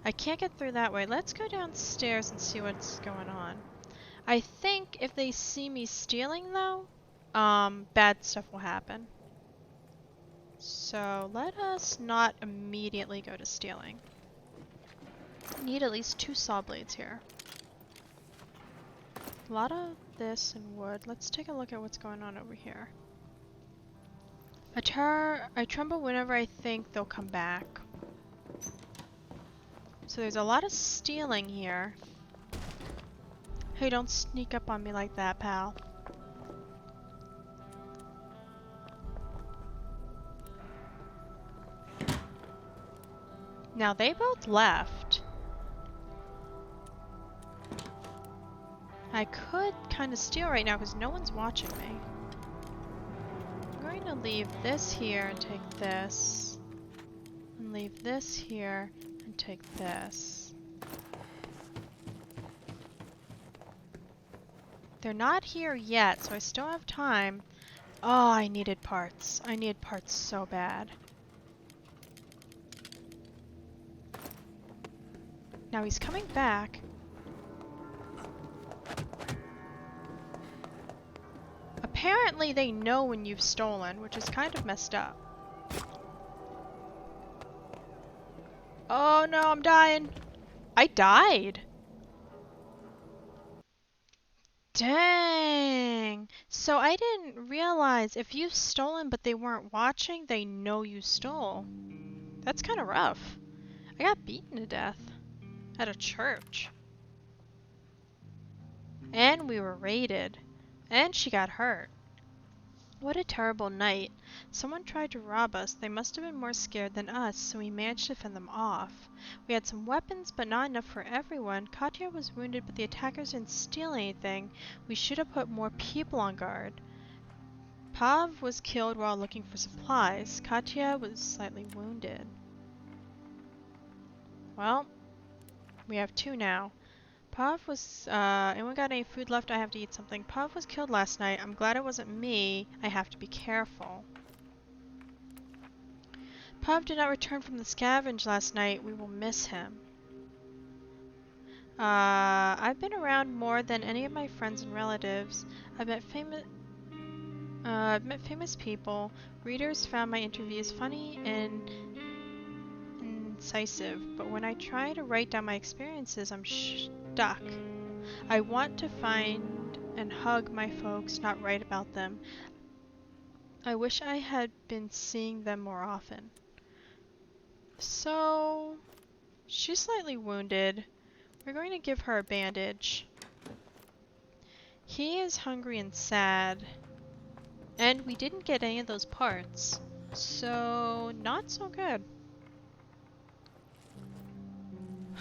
I can't get through that way. Let's go downstairs and see what's going on. I think if they see me stealing though, bad stuff will happen. So let us not immediately go to stealing. I need at least 2 saw blades here. A lot of this and wood. Let's take a look at what's going on over here. I tremble whenever I think they'll come back. So there's a lot of stealing here. Hey, don't sneak up on me like that, pal. Now they both left. I could kind of steal right now because no one's watching me. I'm going to leave this here and take this. And leave this here and take this. They're not here yet, so I still have time. Oh, I needed parts. I needed parts so bad. Now he's coming back. Apparently they know when you've stolen, which is kind of messed up. Oh no, I'm dying. I died. Dang. So I didn't realize if you've stolen but they weren't watching, they know you stole. That's kind of rough. I got beaten to death at a church. And we were raided. And she got hurt. What a terrible night. Someone tried to rob us. They must have been more scared than us, so we managed to fend them off. We had some weapons, but not enough for everyone. Katya was wounded, but the attackers didn't steal anything. We should have put more people on guard. Pav was killed while looking for supplies. Katya was slightly wounded. Well, we have 2 now. Pav was, anyone got any food left? I have to eat something. Pav was killed last night. I'm glad it wasn't me. I have to be careful. Pav did not return from the scavenge last night. We will miss him. I've been around more than any of my friends and relatives. I've met famous people. Readers found my interviews funny and incisive, but when I try to write down my experiences, I'm stuck. I want to find and hug my folks, not write about them. I wish I had been seeing them more often. So, she's slightly wounded. We're going to give her a bandage. He is hungry and sad. And we didn't get any of those parts. So, not so good.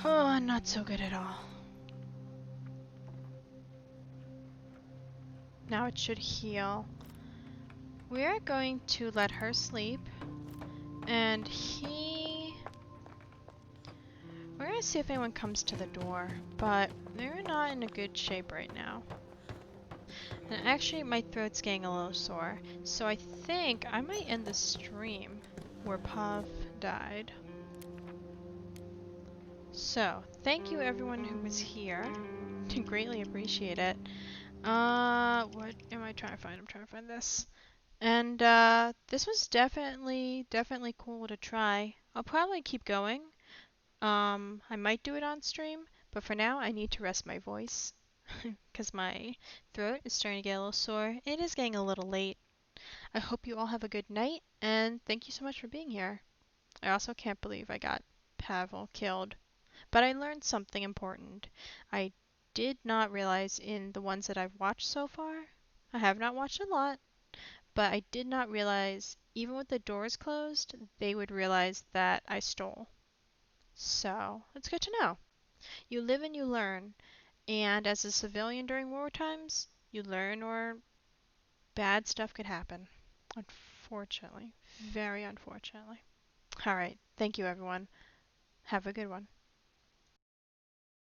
Oh, not so good at all. Now it should heal. We're going to let her sleep. And we're going to see if anyone comes to the door. But they're not in a good shape right now. And actually, my throat's getting a little sore. So I think I might end the stream where Pav died. So, thank you everyone who was here. Greatly appreciate it. What am I trying to find? I'm trying to find this. And this was definitely cool to try. I'll probably keep going. I might do it on stream, but for now I need to rest my voice because my throat is starting to get a little sore. It is getting a little late. I hope you all have a good night, and thank you so much for being here. I also can't believe I got Pavel killed, but I learned something important. I did not realize in the ones that I've watched so far, I have not watched a lot, but I did not realize even with the doors closed, they would realize that I stole. So, it's good to know. You live and you learn, and as a civilian during war times, you learn or bad stuff could happen. Unfortunately. Very unfortunately. Alright, thank you everyone. Have a good one.